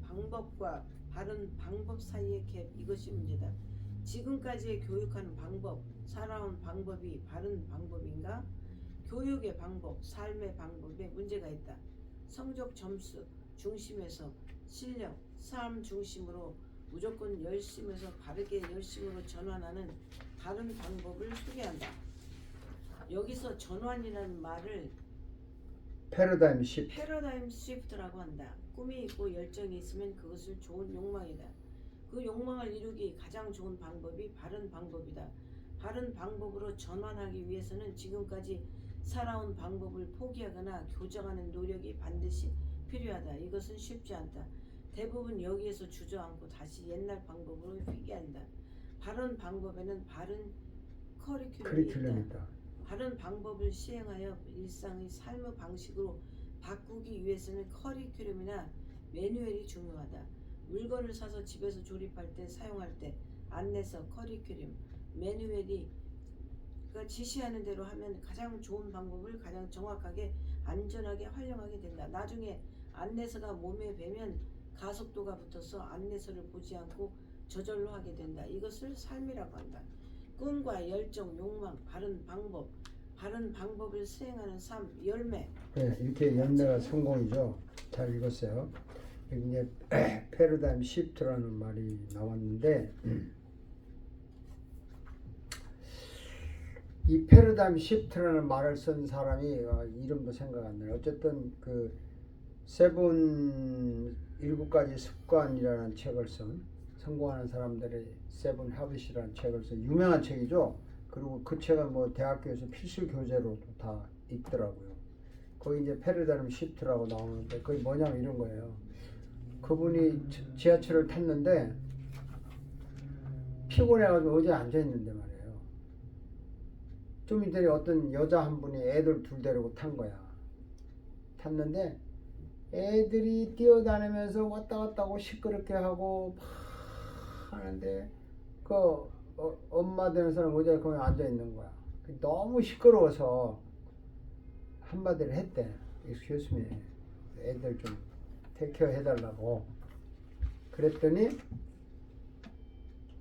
[SPEAKER 2] 방법과 바른 방법 사이의 갭, 이것이 문제다. 지금까지의 교육하는 방법, 살아온 방법이 바른 방법인가? 교육의 방법, 삶의 방법에 문제가 있다. 성적 점수 중심에서 실력, 삶 중심으로 무조건 열심에서 바르게 열심으로 전환하는 다른 방법을 소개한다. 여기서 전환이라는 말을
[SPEAKER 1] 패러다임 시프트.
[SPEAKER 2] 패러다임 시프트라고 한다. 꿈이 있고 열정이 있으면 그것을 좋은 욕망이다. 그 욕망을 이루기 가장 좋은 방법이 바른 방법이다. 바른 방법으로 전환하기 위해서는 지금까지 살아온 방법을 포기하거나 교정하는 노력이 반드시 필요하다. 이것은 쉽지 않다. 대부분 여기에서 주저앉고 다시 옛날 방법으로 회귀한다. 바른 방법에는 바른 커리큘럼이 있다. 바른 방법을 시행하여 일상의 삶의 방식으로 바꾸기 위해서는 커리큘럼이나 매뉴얼이 중요하다. 물건을 사서 집에서 조립할 때 사용할 때 안내서, 커리큘럼, 매뉴얼이 지시하는 대로 하면 가장 좋은 방법을 가장 정확하게 안전하게 활용하게 된다. 나중에 안내서가 몸에 배면 가속도가 붙어서 안내서를 보지 않고 저절로 하게 된다. 이것을 삶이라고 한다. 꿈과 열정, 욕망, 바른 방법, 바른 방법을 수행하는 삶, 열매.
[SPEAKER 1] 네, 이렇게 열매가 성공이죠. 잘 읽었어요. 여기 이제 패러다임 시프트라는 말이 나왔는데 이 패러다임 시프트라는 말을 쓴 사람이 이름도 생각 안 나요. 어쨌든 그 세븐 7가지 습관이라는 책을 쓴 성공하는 사람들의 세븐 하빗이라는 책을 쓴 유명한 책이죠. 그리고 그 책은 뭐 대학교에서 필수 교재로도 다 있더라고요. 거기 이제 패러다임 시프트라고 나오는데 그게 뭐냐면 이런 거예요. 그분이 지하철을 탔는데 피곤해가지고 의자에 앉아있는데 말이에요. 좀 이따 어떤 여자 한 분이 애들 둘 데리고 탄 거야. 탔는데 애들이 뛰어다니면서 왔다 갔다 하고 시끄럽게 하고 막 하는데 그 엄마 되는 사람 의자에 그냥 앉아있는 거야. 너무 시끄러워서 한마디를 했대. Excuse me. 애들 좀 테이크케어 해달라고. 그랬더니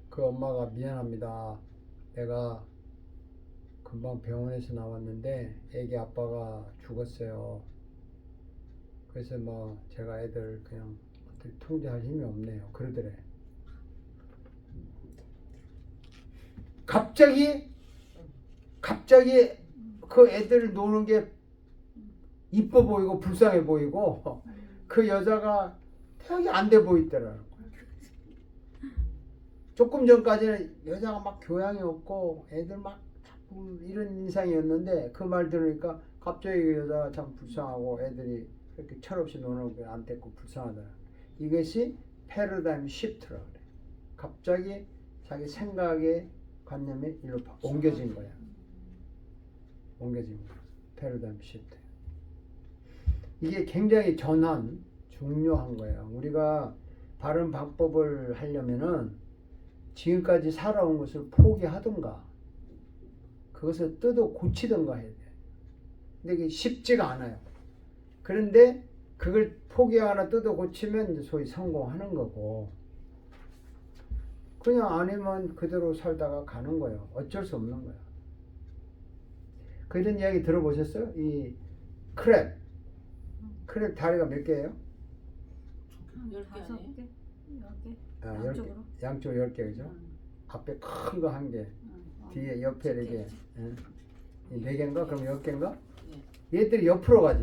[SPEAKER 1] 그 엄마가 미안합니다. 내가 금방 병원에서 나왔는데 애기 아빠가 죽었어요. 그래서 뭐 제가 애들 그냥 어떻게 통제할 힘이 없네요. 그러더래. 갑자기 그 애들 노는 게 이뻐 보이고 불쌍해 보이고 그 여자가 되게 안 돼 보이더라고요. 조금 전까지는 여자가 막 교양이 없고 애들 막 자꾸 이런 인상이었는데 그 말 들으니까 갑자기 그 여자가 참 불쌍하고 애들이 그렇게 철없이 노는 게 안 됐고 불쌍하더라. 이것이 패러다임 시프트라고 그래. 갑자기 자기 생각의 관념이 일로 옮겨진 거야. 옮겨진 거야. 패러다임 시프트. 이게 굉장히 전환 중요한 거예요. 우리가 바른 방법을 하려면은 지금까지 살아온 것을 포기하든가 그것을 뜯어 고치든가 해야 돼. 근데 이게 쉽지가 않아요. 그런데 그걸 포기하거나 뜯어 고치면 이제 소위 성공하는 거고 그냥 아니면 그대로 살다가 가는 거예요. 어쩔 수 없는 거야. 그런 이야기 들어보셨어요? 이 크랩 다리가 몇 개예요?
[SPEAKER 2] 열 개
[SPEAKER 5] 다섯
[SPEAKER 2] 아니에요?
[SPEAKER 5] 개, 열 개.
[SPEAKER 1] 아, 10개.
[SPEAKER 5] 양쪽으로.
[SPEAKER 1] 양쪽 10개 그죠? 앞에 큰 거 한 개, 뒤에 옆에 4개. 이 4개인가? 그럼 10개인가? 얘들이 옆으로 가지.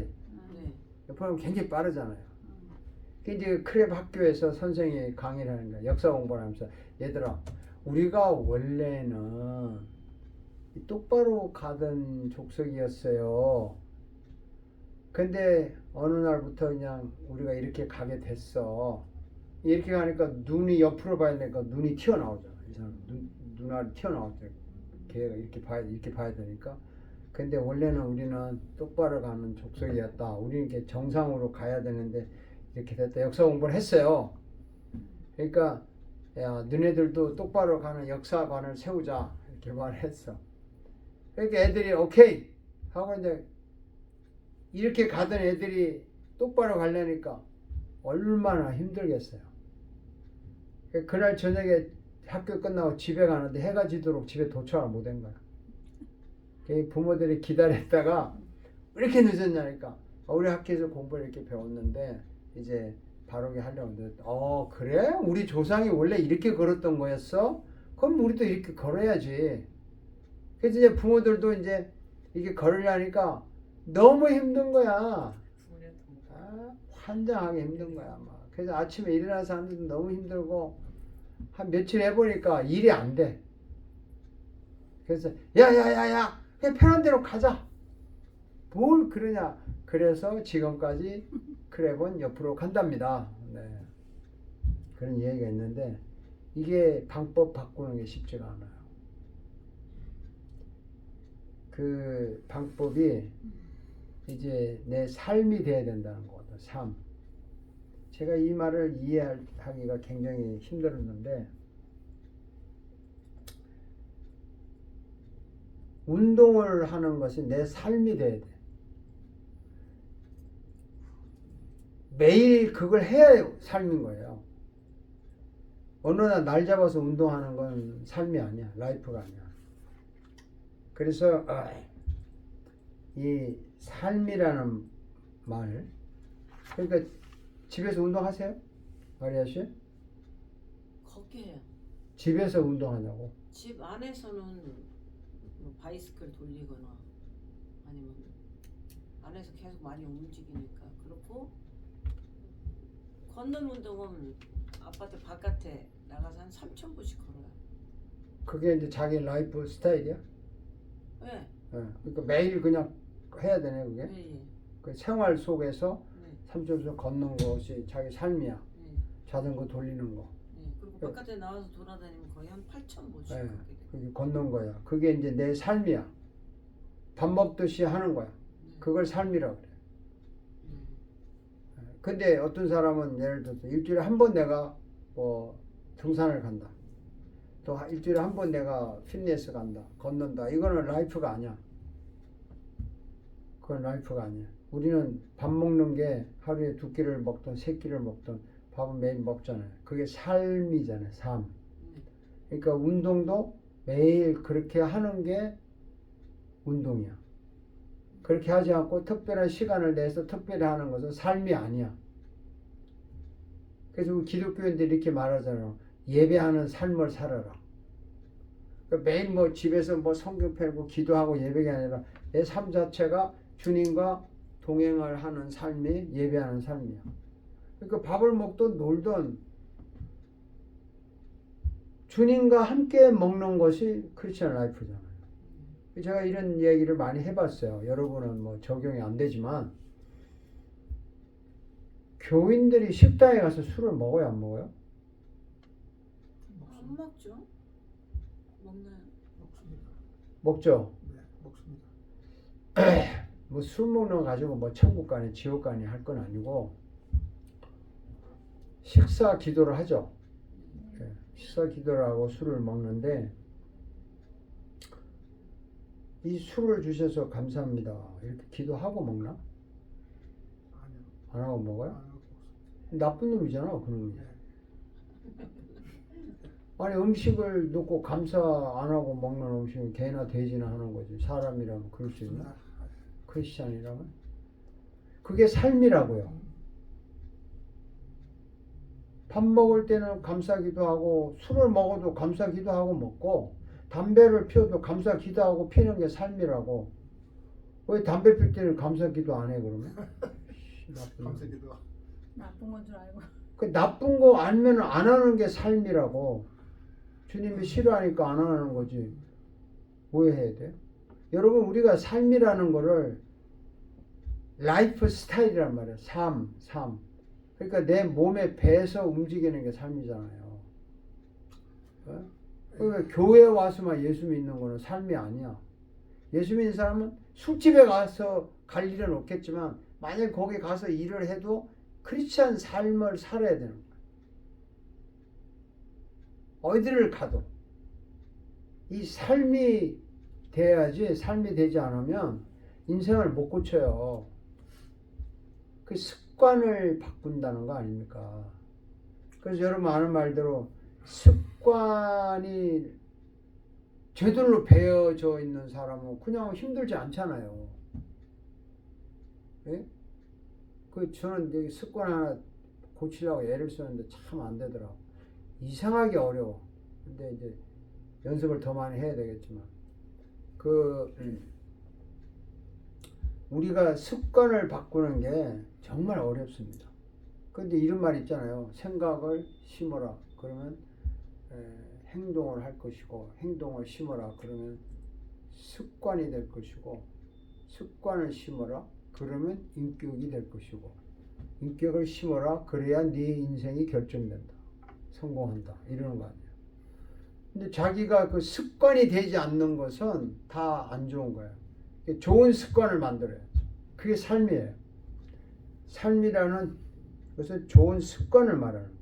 [SPEAKER 2] 네.
[SPEAKER 1] 옆으로 가면 굉장히 빠르잖아요. 그 이제 크랩 학교에서 선생님이 강의를 하는 거야. 역사 공부를 하면서 얘들아, 우리가 원래는 똑바로 가던 족속이었어요. 근데 어느 날부터 그냥 우리가 이렇게 가게 됐어. 이렇게 가니까 눈이 옆으로 봐야 되니까 눈이 튀어나오잖아. 이 사람 눈알이 튀어나오죠. 걔가 이렇게 봐야 되니까. 근데 원래는 우리는 똑바로 가는 족속이었다. 우리는 이렇게 정상으로 가야 되는데 이렇게 됐다. 역사 공부를 했어요. 그러니까 야, 너네들도 똑바로 가는 역사관을 세우자 이렇게 말했어. 그러니까 애들이 오케이 하고 이제 이렇게 가던 애들이 똑바로 가려니까 얼마나 힘들겠어요. 그날 저녁에 학교 끝나고 집에 가는데 해가 지도록 집에 도착을 못한 거야. 부모들이 기다렸다가 왜 이렇게 늦었냐니까 우리 학교에서 공부를 이렇게 배웠는데 이제 바로게 하려고 했는데 그래? 우리 조상이 원래 이렇게 걸었던 거였어? 그럼 우리도 이렇게 걸어야지. 그래서 이제 부모들도 이제 이게 걸으려니까 너무 힘든 거야. 환장하게 힘든 거야. 막. 그래서 아침에 일어나는 사람들도 너무 힘들고 한 며칠 해보니까 일이 안 돼. 그래서 야야야야 그냥 편한 대로 가자. 뭘 그러냐. 그래서 지금까지 크랩은 옆으로 간답니다. 네. 그런 얘기가 있는데 이게 방법 바꾸는 게 쉽지가 않아요. 그 방법이 이제 내 삶이 돼야 된다는 거거든. 삶. 제가 이 말을 이해하기가 굉장히 힘들었는데 운동을 하는 것이 내 삶이 돼야 돼. 매일 그걸 해야 삶인 거예요. 어느 날 잡아서 운동하는 건 삶이 아니야. 라이프가 아니야. 그래서 이 삶이라는 말, 그러니까 집에서 운동하세요? 마리아 씨?
[SPEAKER 2] 걷게 해요.
[SPEAKER 1] 집에서 운동하냐고?
[SPEAKER 2] 집 안에서는 뭐 바이스클 돌리거나 아니면 안에서 계속 많이 움직이니까 그렇고 걷는 운동은 아파트 바깥에 나가서 한 3,000보씩 걸어요.
[SPEAKER 1] 그게 이제 자기 라이프 스타일이야?
[SPEAKER 2] 네.
[SPEAKER 1] 그러니까 매일 그냥 해야 되네 그게?
[SPEAKER 2] 네.
[SPEAKER 1] 그 생활 속에서
[SPEAKER 2] 네.
[SPEAKER 1] 삼촌에서 걷는 것이 자기 삶이야.
[SPEAKER 2] 네.
[SPEAKER 1] 자전거 돌리는 거.
[SPEAKER 2] 네. 그리고 바깥에 나와서 돌아다니면 거의 한 8,000보씩
[SPEAKER 1] 네.
[SPEAKER 2] 걷게 돼요.
[SPEAKER 1] 그게 걷는 거야. 그게 이제 내 삶이야. 밥 먹듯이 하는 거야. 그걸 삶이라고 그래. 근데 어떤 사람은 예를 들어서 일주일에 한 번 내가 뭐 등산을 간다. 또 일주일에 한 번 내가 피트니스 간다. 걷는다. 이거는 라이프가 아니야. 그건 라이프가 아니야. 우리는 밥 먹는 게 하루에 2끼를 먹든 3끼를 먹든 밥은 매일 먹잖아요. 그게 삶이잖아요. 삶. 그러니까 운동도 매일 그렇게 하는 게 운동이야. 그렇게 하지 않고 특별한 시간을 내서 특별히 하는 것은 삶이 아니야. 그래서 우리 기독교인들이 이렇게 말하잖아요. 예배하는 삶을 살아라. 그러니까 매일 뭐 집에서 뭐 성경 펴고 기도하고 예배가 아니라 내 삶 자체가 주님과 동행을 하는 삶이 예배하는 삶이야. 그러니까 밥을 먹든 놀든 주님과 함께 먹는 것이 크리스천 라이프잖아요. 제가 이런 얘기를 많이 해봤어요. 여러분은 뭐 적용이 안 되지만 교인들이 식당에 가서 술을 먹어요, 안 먹어요?
[SPEAKER 2] 안 먹죠? 먹나요?
[SPEAKER 3] 먹습니다.
[SPEAKER 1] 먹죠.
[SPEAKER 3] 네, 먹습니다.
[SPEAKER 1] 뭐 술 먹는 거 가지고 뭐 천국 가니 지옥 가니 할 건 아니고 식사 기도를 하죠. 네, 식사 기도를 하고 술을 먹는데 이 술을 주셔서 감사합니다. 이렇게 기도하고 먹나?
[SPEAKER 3] 아니요.
[SPEAKER 1] 안 하고 먹어요?
[SPEAKER 3] 안 하고 먹습니다.
[SPEAKER 1] 나쁜 놈이잖아, 그 놈이. 아니 음식을 놓고 감사 안 하고 먹는 음식은 개나 돼지나 하는 거지. 사람이라면 그럴 수 있나? 크리스찬이라면? 그게 삶이라고요. 밥 먹을 때는 감사기도 하고 술을 먹어도 감사기도 하고 먹고 담배를 피워도 감사기도 하고 피는 게 삶이라고. 왜 담배 필 때는 감사기도 안 해 그러면? 나쁜 놈.
[SPEAKER 3] 감사기도.
[SPEAKER 5] 나쁜 건 줄 알고.
[SPEAKER 1] 그 나쁜 거 알면 안 하는 게 삶이라고. 주님이 싫어하니까 안 하는 거지. 왜 해야 돼? 여러분 우리가 삶이라는 거를 라이프 스타일이란 말이야. 삶. 그러니까 내 몸에 배서 움직이는 게 삶이잖아요. 어? 그러니까 교회 와서만 예수 믿는 거는 삶이 아니야. 예수 믿는 사람은 술집에 가서 갈 일은 없겠지만 만약 거기 가서 일을 해도 크리스찬 삶을 살아야 되는 거야. 어디를 가도 이 삶이 돼야지. 삶이 되지 않으면 인생을 못 고쳐요. 그 습관을 바꾼다는 거 아닙니까? 그래서 여러분 아는 말대로 습관이 제대로 배어져 있는 사람은 그냥 힘들지 않잖아요. 예? 저는 이제 습관 하나 고치려고 애를 쓰는데 참 안 되더라고. 이상하게 어려워. 근데 이제 연습을 더 많이 해야 되겠지만 우리가 습관을 바꾸는 게 정말 어렵습니다. 근데 이런 말 있잖아요. 생각을 심어라. 그러면 행동을 할 것이고 행동을 심어라. 그러면 습관이 될 것이고 습관을 심어라. 그러면 인격이 될 것이고 인격을 심어라. 그래야 네 인생이 결정된다. 성공한다. 이러는 거 아니에요. 근데 자기가 그 습관이 되지 않는 것은 다 안 좋은 거예요. 좋은 습관을 만들어요. 그게 삶이에요. 삶이라는 것은 좋은 습관을 말하는 거예요.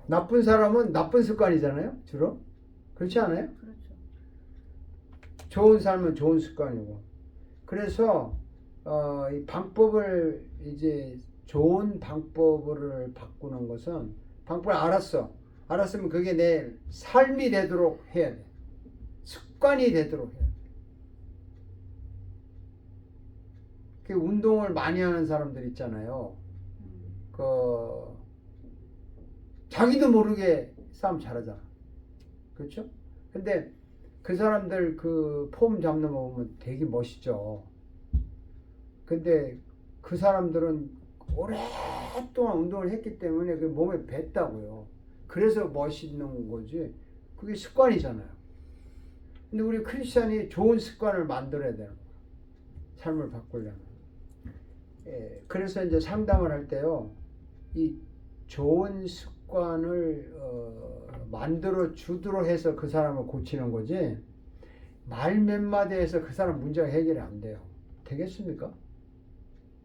[SPEAKER 1] 나쁜 사람은 나쁜 습관이잖아요. 주로. 그렇지 않아요?
[SPEAKER 5] 그렇죠.
[SPEAKER 1] 좋은 삶은 좋은 습관이고. 그래서 이 방법을 이제 좋은 방법을 바꾸는 것은 방법을 알았으면 그게 내 삶이 되도록 해야 돼. 습관이 되도록 해야 돼. 그 운동을 많이 하는 사람들 있잖아요. 자기도 모르게 싸움 잘하잖아. 그렇죠? 근데 그 사람들 그 폼 잡는 거 보면 되게 멋있죠. 근데 그 사람들은 오랫동안 운동을 했기 때문에 그 몸에 뱄다고요. 그래서 멋있는 거지. 그게 습관이잖아요. 근데 우리 크리스찬이 좋은 습관을 만들어야 되는 거예요. 삶을 바꾸려면. 예, 그래서 이제 상담을 할 때요. 이 좋은 습관을 만들어 주도록 해서 그 사람을 고치는 거지. 말 몇 마디에서 그 사람 문제가 해결이 안 돼요. 되겠습니까?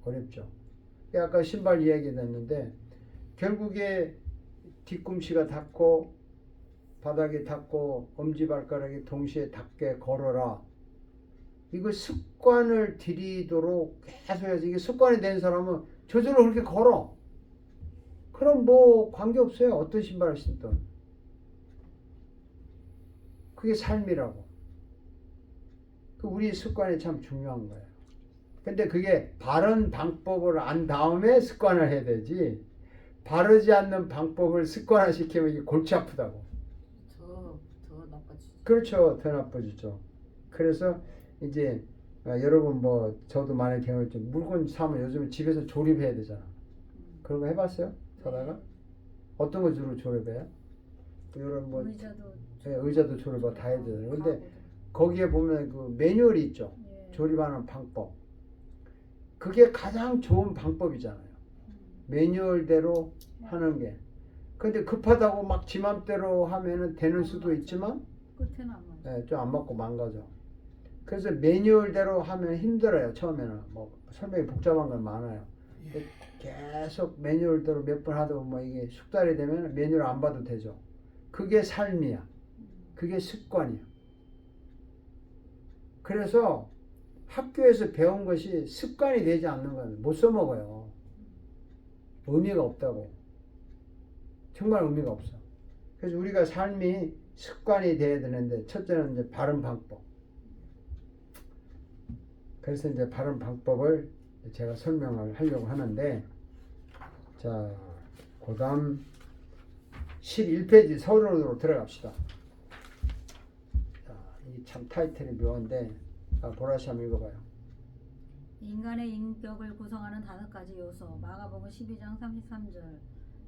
[SPEAKER 1] 어렵죠. 아까 신발 이야기 됐는데 결국에 뒤꿈치가 닿고 바닥에 닿고 엄지발가락이 동시에 닿게 걸어라. 이거 습관을 들이도록 계속 해야지. 이게 습관이 된 사람은 저절로 그렇게 걸어. 그럼 뭐 관계없어요. 어떤 신발을 신든. 그게 삶이라고. 우리 습관이 참 중요한 거예요. 근데 그게 바른 방법을 안 다음에 습관을 해야 되지. 바르지 않는 방법을 습관화시키면 이게 골치 아프다고.
[SPEAKER 2] 더 나빠지죠.
[SPEAKER 1] 그렇죠. 더 나빠지죠. 그래서 이제 여러분 뭐 저도 많이 경험했죠. 물건 사면 요즘 집에서 조립해야 되잖아. 그런 거 해봤어요? 사다가? 어떤 거 주로 조립해요? 이런 뭐 의자도 조립하고 다 해야 되잖아요. 근데 거기에 보면 그 매뉴얼이 있죠.
[SPEAKER 5] 예.
[SPEAKER 1] 조립하는 방법. 그게 가장 좋은 방법이잖아요. 매뉴얼대로 하는 게. 근데 급하다고 막 지 맘대로 하면은 되는 수도 있지만
[SPEAKER 5] 끝에는 안 맞아.
[SPEAKER 1] 좀 안 맞고 망가져. 그래서 매뉴얼대로 하면 힘들어요. 처음에는 뭐 설명이 복잡한 건 많아요. 계속 매뉴얼대로 몇 번 하다 보면 이게 숙달이 되면 매뉴얼 안 봐도 되죠. 그게 삶이야. 그게 습관이야. 그래서 학교에서 배운 것이 습관이 되지 않는 건 못 써먹어요. 의미가 없다고. 정말 의미가 없어. 그래서 우리가 삶이 습관이 돼야 되는데 첫째는 이제 바른 방법. 그래서 이제 바른 방법을 제가 설명을 하려고 하는데, 자, 그다음 11페이지 서론으로 들어갑시다. 자, 이 참 타이틀이 묘한데, 보라씨 한번 읽어봐요.
[SPEAKER 5] 인간의 인격을 구성하는 5가지 요소. 마가복음 12장 33절.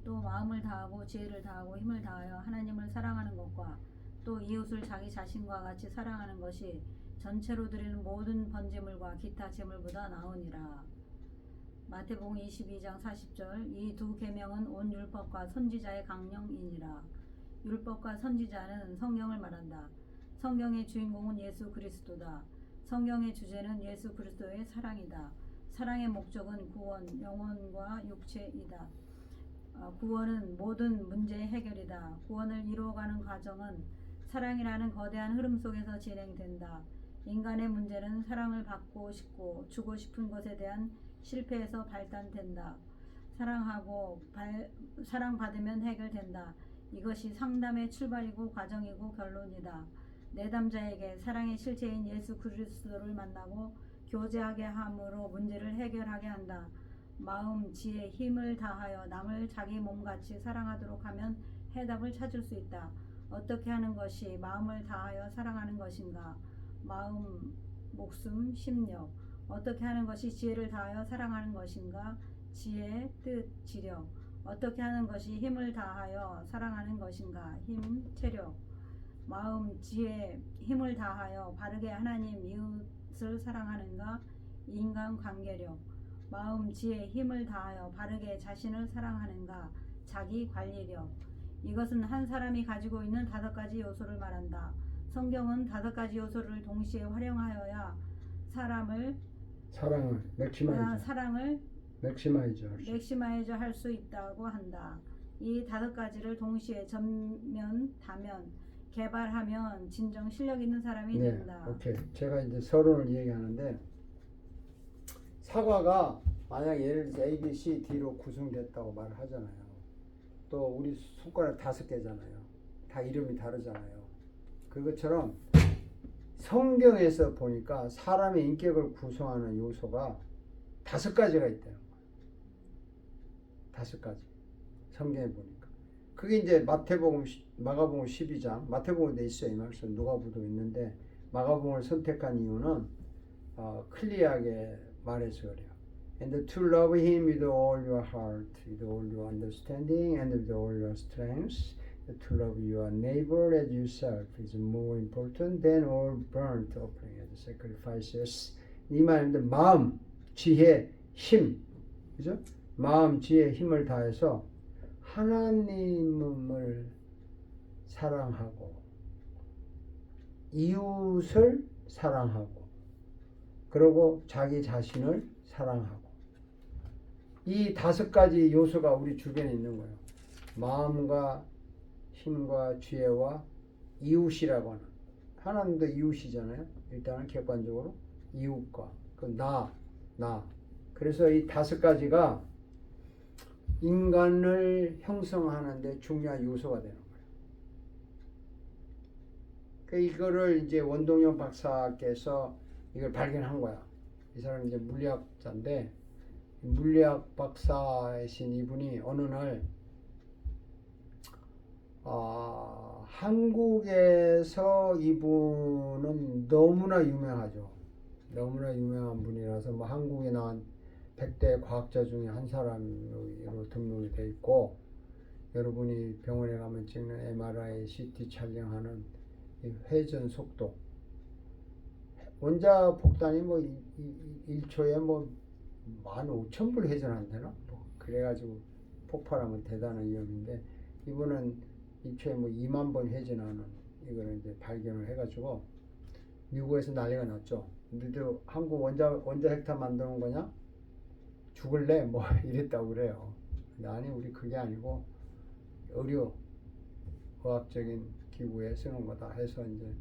[SPEAKER 5] 또 마음을 다하고 지혜를 다하고 힘을 다하여 하나님을 사랑하는 것과 또 이웃을 자기 자신과 같이 사랑하는 것이 전체로 드리는 모든 번제물과 기타 제물보다 나으니라. 마태복음 22장 40절. 이 두 계명은 온 율법과 선지자의 강령이니라. 율법과 선지자는 성경을 말한다. 성경의 주인공은 예수 그리스도다. 성경의 주제는 예수 그리스도의 사랑이다. 사랑의 목적은 구원, 영혼과 육체이다. 구원은 모든 문제의 해결이다. 구원을 이루어가는 과정은 사랑이라는 거대한 흐름 속에서 진행된다. 인간의 문제는 사랑을 받고 싶고 주고 싶은 것에 대한 실패에서 발단된다. 사랑받으면 해결된다. 이것이 상담의 출발이고 과정이고 결론이다. 내담자에게 사랑의 실체인 예수 그리스도를 만나고 교제하게 함으로 문제를 해결하게 한다. 마음, 지혜, 힘을 다하여 남을 자기 몸같이 사랑하도록 하면 해답을 찾을 수 있다. 어떻게 하는 것이 마음을 다하여 사랑하는 것인가? 마음, 목숨, 심력. 어떻게 하는 것이 지혜를 다하여 사랑하는 것인가? 지혜, 뜻, 지력. 어떻게 하는 것이 힘을 다하여 사랑하는 것인가? 힘, 체력. 마음, 지혜, 힘을 다하여 바르게 하나님, 이웃을 사랑하는가? 인간 관계력. 마음, 지혜, 힘을 다하여 바르게 자신을 사랑하는가? 자기 관리력. 이것은 한 사람이 가지고 있는 5가지 요소를 말한다. 성경은 5가지 요소를 동시에 활용하여야 사랑을 맥시마이저 할 수 있다고 한다. 이 5가지를 동시에 전면, 다면, 개발하면 진정 실력 있는 사람이 된다.
[SPEAKER 1] 오케이. 제가 이제 서론을 얘기하는데, 사과가 만약 예를 들어서 A, B, C, D로 구성됐다고 말을 하잖아요. 또 우리 손가락 5개잖아요. 다 이름이 다르잖아요. 그것처럼 성경에서 보니까 사람의 인격을 구성하는 요소가 5가지가 있다는 거예요. 5가지. 성경에 보니까. 그게 이제 마가복음 12장, 마태복음에 돼 있어요. 이 말씀 누가복음도 있는데, 마가복음을 선택한 이유는 클리어하게 말해서 그래요. And to love him with all your heart, with all your understanding, and with all your strength. To love your neighbor as yourself is more important than all burnt offering and sacrifices. 이 말인데 마음, 지혜, 힘, 그죠? 마음, 지혜, 힘을 다해서 하나님을 사랑하고 이웃을 사랑하고 그리고 자기 자신을 사랑하고 이 5가지 요소가 우리 주변에 있는 거예요. 마음과 힘과 지혜와 이웃이라고 하는, 하나님도 이웃이잖아요. 일단은 객관적으로 이웃과 나. 그래서 이 5가지가 인간을 형성하는데 중요한 요소가 되는 거예요. 이거를 이제 원동영 박사께서 이걸 발견한 거야. 이 사람은 이제 물리학자인데, 물리학 박사이신 이분이 어느 날 한국에서 이분은 너무나 유명하죠. 너무나 유명한 분이라서 뭐 한국에 나온 100대 과학자 중에 한 사람으로 등록이 돼 있고, 여러분이 병원에 가면 찍는 MRI, CT 촬영하는 이 회전 속도, 원자 폭탄이 뭐 1초에 뭐 15,000불 회전한다나? 뭐 그래가지고 폭발하면 대단한 위험인데, 이분은 1초에 뭐 2만 번 회전하는 이거를 이제 발견을 해가지고 미국에서 난리가 났죠. 너도 한국 원자 핵탄 만드는 거냐? 죽을래? 뭐 이랬다고 그래요. 근데 아니, 우리 그게 아니고 의료 의학적인 기구에 쓰는 거다 해서 이제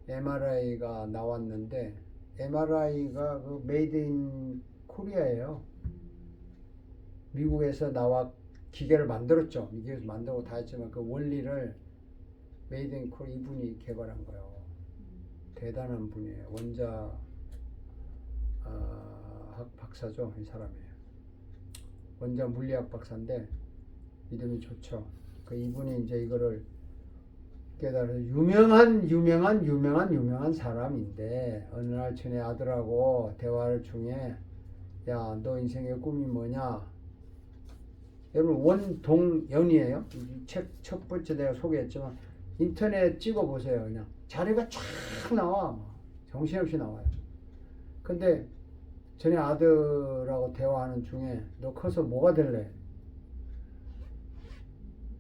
[SPEAKER 1] MRI가 나왔는데, MRI가 그 메이드 인 코리아예요. 미국에서 나와 기계를 만들었죠. 미국에서 만들고 다 했지만 그 원리를 메이드 인 코리아 이분이 개발한 거예요. 대단한 분이에요. 원자 학 박사죠. 이 사람이에요. 원자 물리학 박사인데 믿음이 좋죠. 그 이분이 이제 이거를 깨달아서 유명한 사람인데 어느 날 전에 아들하고 대화를 중에 야, 너 인생의 꿈이 뭐냐? 여러분 원동연이에요. 이 책 첫 번째 내가 소개했지만 인터넷 찍어 보세요. 그냥 자료가 쫙 나와. 정신없이 나와요. 근데 전에 아들하고 대화하는 중에 너 커서 뭐가 될래?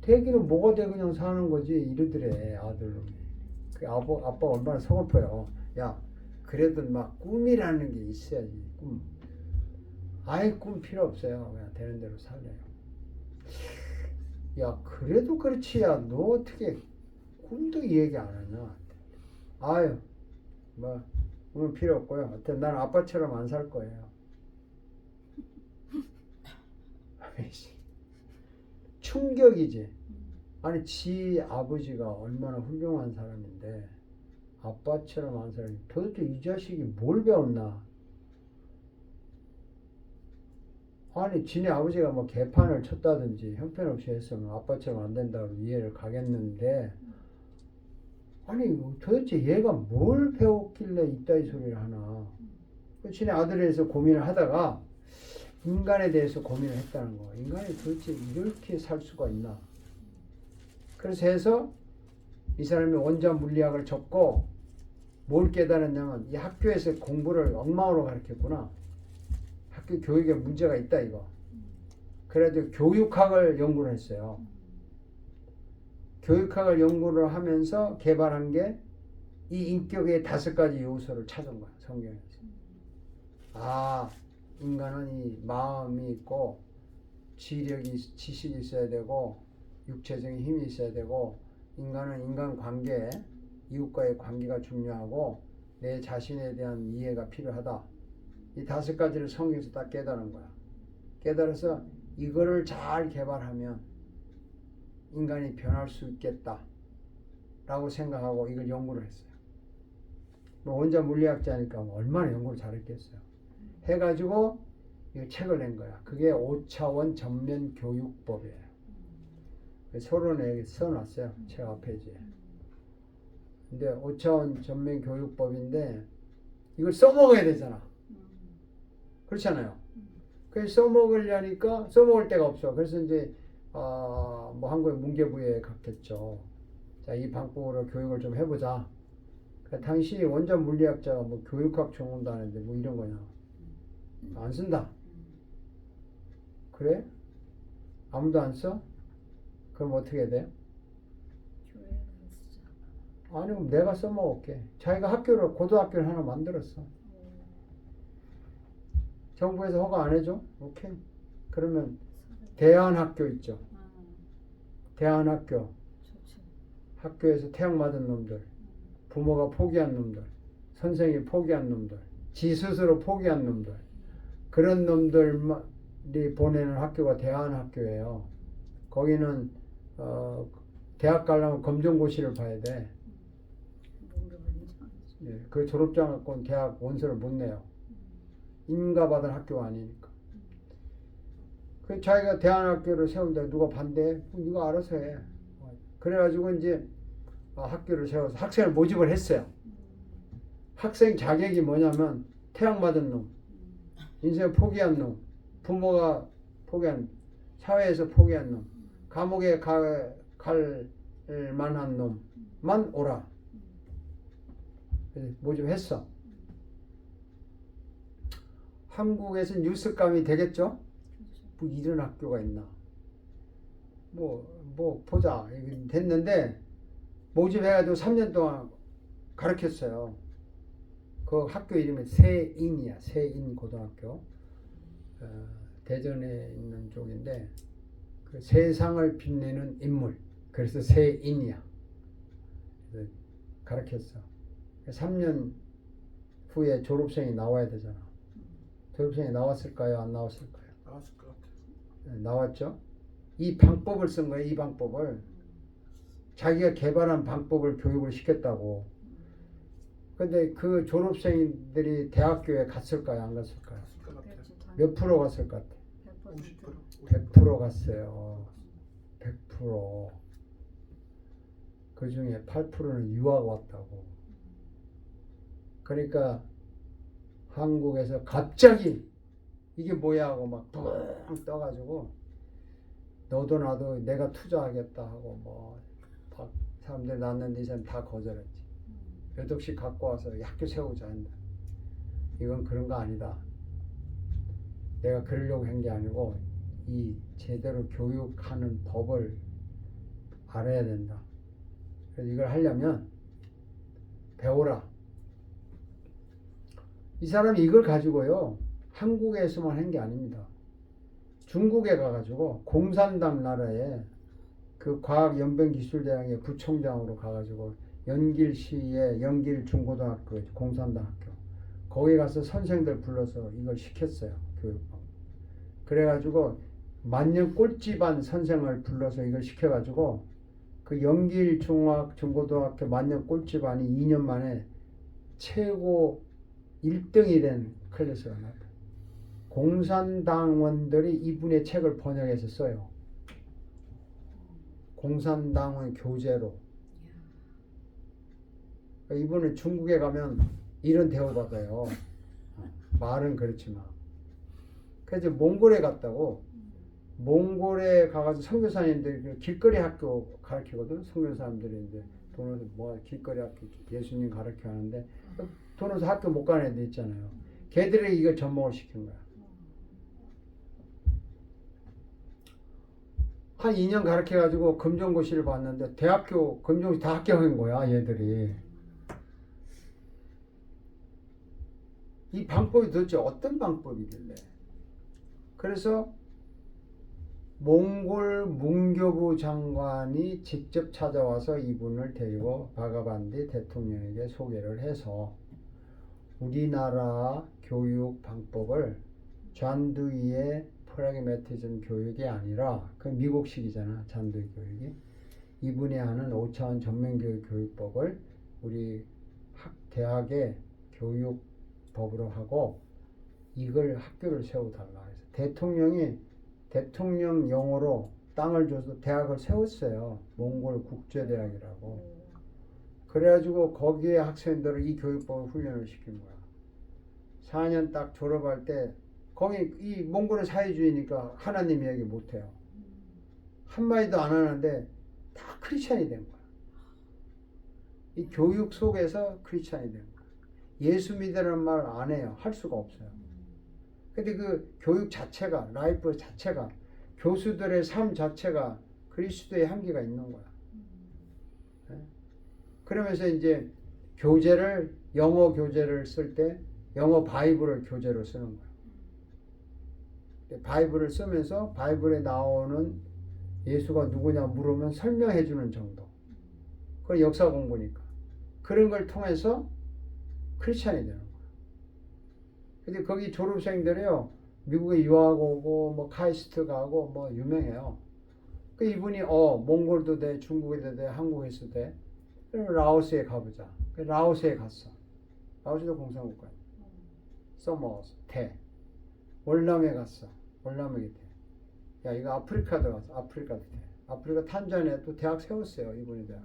[SPEAKER 1] 되기는 뭐가 돼 그냥 사는 거지 이러더래 아들놈이. 그 아빠가 얼마나 서글퍼요. 야 그래도 막 꿈이라는 게 있어야지. 꿈. 아예 꿈 필요 없어요. 그냥 되는 대로 살래요. 야 그래도 그렇지. 야 너 어떻게 꿈도 얘기 안 하냐. 아유 뭐 꿈은 필요 없고요. 하여튼 난 아빠처럼 안 살 거예요. 충격이지. 아니 지 아버지가 얼마나 훌륭한 사람인데 아빠처럼 안 살니 도대체 이 자식이 뭘 배웠나. 아니 지네 아버지가 뭐 개판을 쳤다든지 형편없이 했으면 아빠처럼 안 된다고 이해를 가겠는데 아니 도대체 얘가 뭘 배웠길래 이따위 소리를 하나. 지네 아들에 대해서 고민을 하다가 인간에 대해서 고민을 했다는 거. 인간이 도대체 이렇게 살 수가 있나. 그래서 해서 이 사람이 원자 물리학을 접고 뭘 깨달았냐면 이 학교에서 공부를 엉망으로 가르쳤구나. 학교 교육에 문제가 있다 이거. 그래도 교육학을 연구를 했어요. 교육학을 연구를 하면서 개발한 게 이 인격의 5가지 요소를 찾은 거야. 성경에서. 아 인간은 이 마음이 있고 지식이 있어야 되고 육체적인 힘이 있어야 되고 인간은 인간관계 이웃과의 관계가 중요하고 내 자신에 대한 이해가 필요하다. 이 5가지를 성경에서 딱 깨달은 거야. 깨달아서 이거를 잘 개발하면 인간이 변할 수 있겠다 라고 생각하고 이걸 연구를 했어요. 뭐 원자 물리학자니까 얼마나 연구를 잘했겠어요. 해가지고 이 책을 낸 거야. 그게 5차원 전면 교육법이에요. 서론에 써놨어요. 책 앞에 이제. 근데 5차원 전면 교육법인데 이걸 써먹어야 되잖아. 그렇잖아요. 그래서 써먹으려니까 써먹을 데가 없어. 그래서 이제 뭐 한국의 문계부에 갔겠죠. 자, 이 방법으로 교육을 좀 해보자. 그러니까 당시 원자 물리학자가 뭐 교육학 전공도 하는데 뭐 이런 거냐. 안 쓴다. 그래? 아무도 안 써? 그럼 어떻게 돼? 아니 그럼 내가 써먹을게. 자기가 고등학교를 하나 만들었어. 정부에서 허가 안 해줘? 오케이. 그러면 대안학교 있죠. 대안학교. 학교에서 태양 맞은 놈들, 부모가 포기한 놈들, 선생님이 포기한 놈들, 지 스스로 포기한 놈들, 그런 놈들이 보내는 학교가 대안학교예요. 거기는 대학 가려면 검정고시를 봐야 돼. 예, 그 졸업장 갖고는 대학 원서를 못 내요. 인가받은 학교가 아니니까. 그 자기가 대안학교를 세운다. 누가 반대? 네가 알아서 해. 그래가지고 이제 학교를 세워서 학생을 모집을 했어요. 학생 자격이 뭐냐면 태양 맞은 놈, 인생 포기한 놈, 부모가 포기한, 사회에서 포기한 놈, 감옥에 갈 만한 놈만 오라. 모집했어. 한국에서 뉴스감이 되겠죠? 뭐 이런 학교가 있나? 뭐 보자. 됐는데 모집해가지고 3년 동안 가르쳤어요. 그 학교 이름이 세인이야. 세인 고등학교. 대전에 있는 쪽인데 그 세상을 빛내는 인물. 그래서 세인이야. 그래서 가르쳤어. 3년 후에 졸업생이 나와야 되잖아. 졸업생이 나왔을까요? 안 나왔을까요?
[SPEAKER 3] 나왔을 것 같아요.
[SPEAKER 1] 네, 나왔죠. 이 방법을 쓴 거예요. 이 방법을 자기가 개발한 방법을 교육을 시켰다고. 근데 그 졸업생들이 대학교에 갔을까요? 안 갔을까요?
[SPEAKER 3] 나왔을 것 같아요.
[SPEAKER 5] 그렇지.
[SPEAKER 1] 몇 프로 갔을 것 같아?
[SPEAKER 5] 100%.
[SPEAKER 1] 100% 갔어요. 100%. 그 중에 8%는 유학 왔다고. 그러니까 한국에서 갑자기 이게 뭐야 하고 막 뻥 떠가지고 너도 나도 내가 투자하겠다 하고 뭐 사람들 낳는데 이 사람 다 거절했지. 몇 억씩 갖고 와서 학교 세우자 한다. 이건 그런 거 아니다. 내가 그러려고 한 게 아니고 이 제대로 교육하는 법을 알아야 된다. 그래서 이걸 하려면 배워라. 이 사람이 이걸 가지고요 한국에서만 한 게 아닙니다. 중국에 가가지고 공산당 나라에 그 과학연변기술대학의 부총장으로 가가지고 연길시의 연길중고등학교 공산당 학교 거기 가서 선생들 불러서 이걸 시켰어요. 교육법. 그래가지고 만년 꼴찌반 선생을 불러서 이걸 시켜가지고 그 연길중고등학교 만년 꼴찌반이 2년 만에 최고 1등이 된 클래스가 나왔다. 공산당원들이 이분의 책을 번역해서 써요. 공산당원 교재로. 이분은 중국에 가면 이런 대우받아요. 말은 그렇지만. 그래서 몽골에 갔다고. 몽골에 가가지고 선교사님들이 길거리 학교 가르치거든. 선교사님들이 이제 돈을 뭐 길거리 학교 예수님 가르쳐 하는데 돈 없어 학교 못 가는 애들 있잖아요. 걔들에게 이걸 접목을 시킨 거야. 한 2년 가르쳐가지고 금전고시를 봤는데 대학교 금전고시 다 합격한 거야 얘들이. 이 방법이 도대체 어떤 방법이길래. 그래서 몽골 문교부 장관이 직접 찾아와서 이분을 데리고 바가반디 대통령에게 소개를 해서 우리나라 교육 방법을 잔두이의 프라그매티즘 교육이 아니라 그 미국식이잖아. 잔두이 교육이. 이분이 하는 5차원 전면교육 교육법을 우리 대학의 교육법으로 하고 이걸 학교를 세워달라 해서 대통령이 대통령령으로 땅을 줘서 대학을 세웠어요. 몽골 국제대학이라고. 그래가지고 거기에 학생들을 이 교육법을 훈련을 시킨 거야. 4년 딱 졸업할 때 거기 이 몽골은 사회주의니까 하나님 이야기 못해요. 한마디도 안 하는데 다 크리스찬이 된 거야. 이 교육 속에서 크리스찬이 된 거야. 예수 믿으라는 말 안 해요. 할 수가 없어요. 근데 그 교육 자체가 라이프 자체가 교수들의 삶 자체가 그리스도의 향기가 있는 거야. 네? 그러면서 이제 교재를 영어 교재를 쓸 때 영어 바이블을 교재로 쓰는 거야. 바이블을 쓰면서 바이블에 나오는 예수가 누구냐 물으면 설명해 주는 정도. 그건 역사 공부니까. 그런 걸 통해서 크리스찬이 되는 거야. 근데 거기 졸업생들이요 미국에 유학 오고 뭐 카이스트 가고 뭐 유명해요. 그 이분이 몽골도 돼, 중국에도 돼, 한국에도 돼. 그럼 라오스에 가보자. 라오스에 갔어. 라오스도 공산국가야. 써먹었어. 대. 월남에 갔어. 월남에 대. 야 이거 아프리카도 갔어. 아프리카도 대. 아프리카 탄자니아도 대학 세웠어요. 이분이 대학.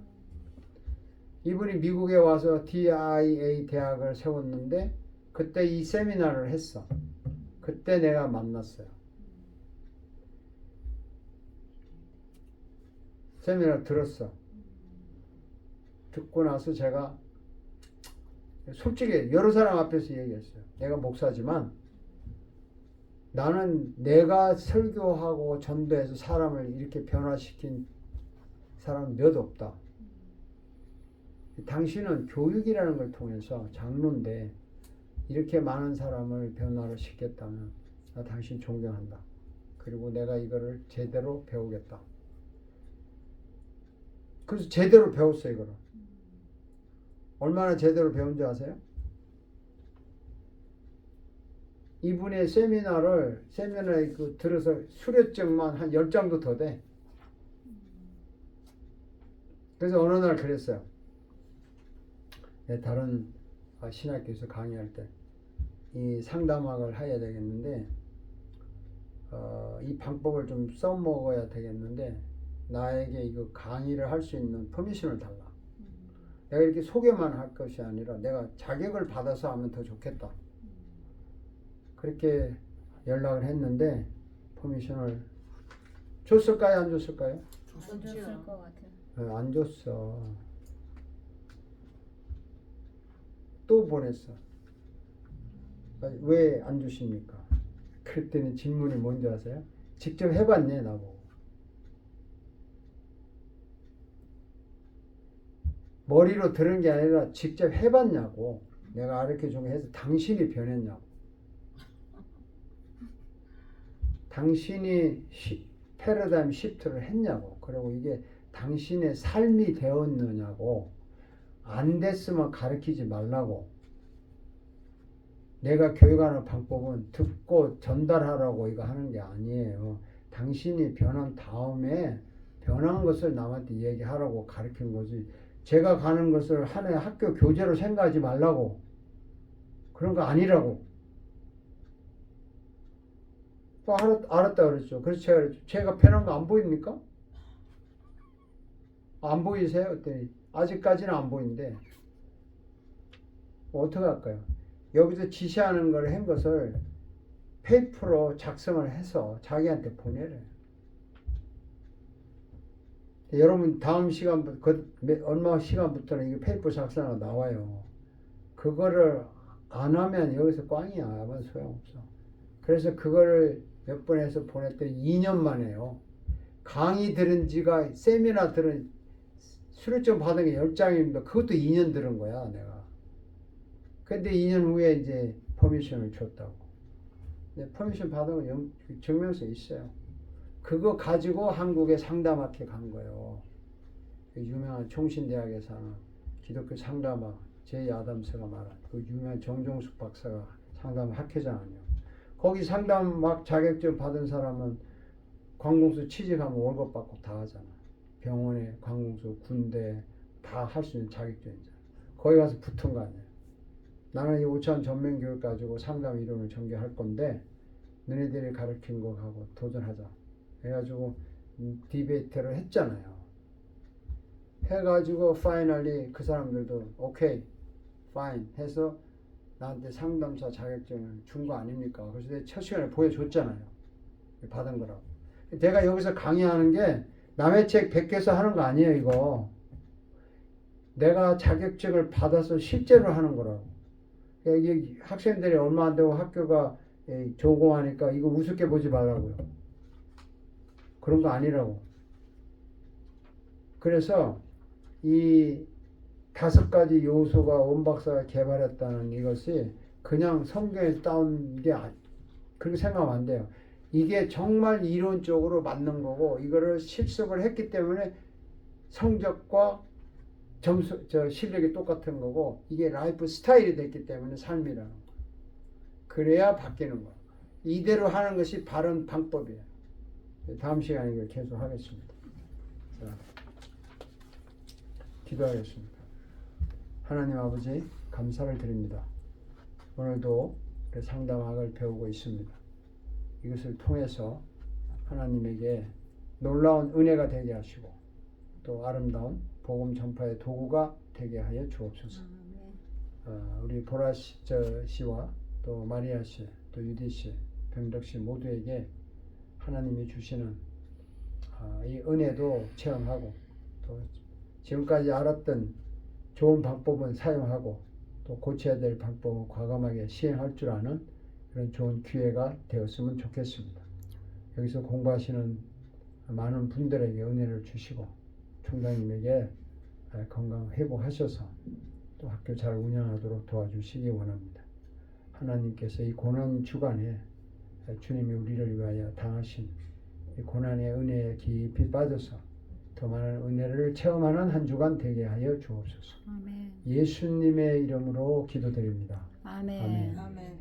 [SPEAKER 1] 이분이 미국에 와서 DIA 대학을 세웠는데 그때 이 세미나를 했어. 그때 내가 만났어요. 세미나 들었어. 듣고 나서 제가 솔직히 여러 사람 앞에서 얘기했어요. 내가 목사지만 나는 내가 설교하고 전도해서 사람을 이렇게 변화시킨 사람 몇 없다. 당신은 교육이라는 걸 통해서 장로인데 이렇게 많은 사람을 변화를 시켰다면 나 당신 존경한다. 그리고 내가 이거를 제대로 배우겠다. 그래서 제대로 배웠어요. 이거를. 얼마나 제대로 배운 줄 아세요? 이분의 세미나에 그 들어서 수료증만 한 10장도 더 돼. 그래서 어느 날 그랬어요. 다른 신학교에서 강의할 때 이 상담학을 해야 되겠는데 이 방법을 좀 써먹어야 되겠는데 나에게 이거 강의를 할 수 있는 퍼미션을 달라. 내가 이렇게 소개만 할 것이 아니라 내가 자격을 받아서 하면 더 좋겠다. 그렇게 연락을 했는데 퍼미션을 줬을까요? 안 줬을까요?
[SPEAKER 5] 안 줬을 것 같아요.
[SPEAKER 1] 안 줬어. 또 보냈어. 왜 안 주십니까? 그랬더니 질문이 뭔지 아세요? 직접 해봤네 나보고. 머리로 들은 게 아니라 직접 해봤냐고. 내가 가르쳐준 거 해서 당신이 변했냐고. 당신이 패러다임 시프트를 했냐고. 그리고 이게 당신의 삶이 되었느냐고. 안 됐으면 가르치지 말라고. 내가 교육하는 방법은 듣고 전달하라고 이거 하는 게 아니에요. 당신이 변한 다음에 변한 것을 남한테 얘기하라고 가르치는 거지. 제가 가는 것을 하나의 학교 교재로 생각하지 말라고. 그런 거 아니라고. 알았다 그랬죠. 그래서 제가 그랬죠. 제가 변한 거 안 보입니까? 안 보이세요? 그랬더니 아직까지는 안 보이는데 어떻게 할까요? 여기서 지시하는 걸 한 것을 페이퍼로 작성을 해서 자기한테 보내래. 여러분 다음 시간부터 얼마 시간부터는 이게 페이퍼 작성으로 나와요. 그거를 안 하면 여기서 꽝이야. 아무 소용없어. 그래서 그거를 몇 번 해서 보냈더니 2년 만에요. 강의 들은 지가 세미나 들은 수료증 받은 게 10장입니다. 그것도 2년 들은 거야 내가. 근데 2년 후에 이제 퍼미션을 줬다고. 퍼미션 받은 건 증명서 있어요. 그거 가지고 한국에 상담학회 간 거예요. 유명한 총신대학에서 하는 기독교 상담학 제이 아담스가 말한 그 유명한 정종숙 박사가 상담학회장 아니에요. 거기 상담학 자격증 받은 사람은 관공서 취직하면 월급 받고 다 하잖아. 병원에 관공서 군대 다 할 수 있는 자격증이잖아. 거기 가서 붙은 거 아니에요. 나는 이 5천 전면교육 가지고 상담 이론을 전개할 건데 너네들이 가르친 거 하고 도전하자. 해가지고 디베이트를 했잖아요. 해가지고 파이널리 그 사람들도 오케이, 파인 해서 나한테 상담사 자격증을 준 거 아닙니까? 그래서 내가 첫 시간에 보여줬잖아요. 받은 거라고. 내가 여기서 강의하는 게 남의 책 베껴서 하는 거 아니에요, 이거. 내가 자격증을 받아서 실제로 하는 거라고. 이 학생들이 얼마 안 되고 학교가 조공하니까 이거 우습게 보지 말라고요. 그런 거 아니라고. 그래서 이 5가지 요소가 원 박사가 개발했다는 이것이 그냥 성경에서 따온 게 그렇게 생각하면 안 돼요. 이게 정말 이론적으로 맞는 거고 이거를 실습을 했기 때문에 성적과 실력이 똑같은 거고 이게 라이프 스타일이 됐기 때문에 삶이라는 거. 그래야 바뀌는 거. 이대로 하는 것이 바른 방법이에요. 다음 시간에 이걸 계속 하겠습니다. 자, 기도하겠습니다. 하나님 아버지 감사를 드립니다. 오늘도 상담학을 배우고 있습니다. 이것을 통해서 하나님에게 놀라운 은혜가 되게 하시고 또 아름다운 복음 전파의 도구가 되게 하여 주옵소서. 우리 보라 씨와 또 마리아 씨, 또 유디 씨, 병덕 씨 모두에게 하나님이 주시는 이 은혜도 체험하고 또 지금까지 알았던 좋은 방법은 사용하고 또 고쳐야 될 방법은 과감하게 시행할 줄 아는 그런 좋은 기회가 되었으면 좋겠습니다. 여기서 공부하시는 많은 분들에게 은혜를 주시고 총장님에게 건강 회복하셔서 또 학교 잘 운영하도록 도와주시기 원합니다. 하나님께서 이 고난 주간에 주님이 우리를 위하여 당하신 이 고난의 은혜에 깊이 빠져서 더 많은 은혜를 체험하는 한 주간 되게 하여 주옵소서.
[SPEAKER 5] 아멘.
[SPEAKER 1] 예수님의 이름으로 기도드립니다.
[SPEAKER 5] 아멘.
[SPEAKER 1] 아멘.
[SPEAKER 2] 아멘.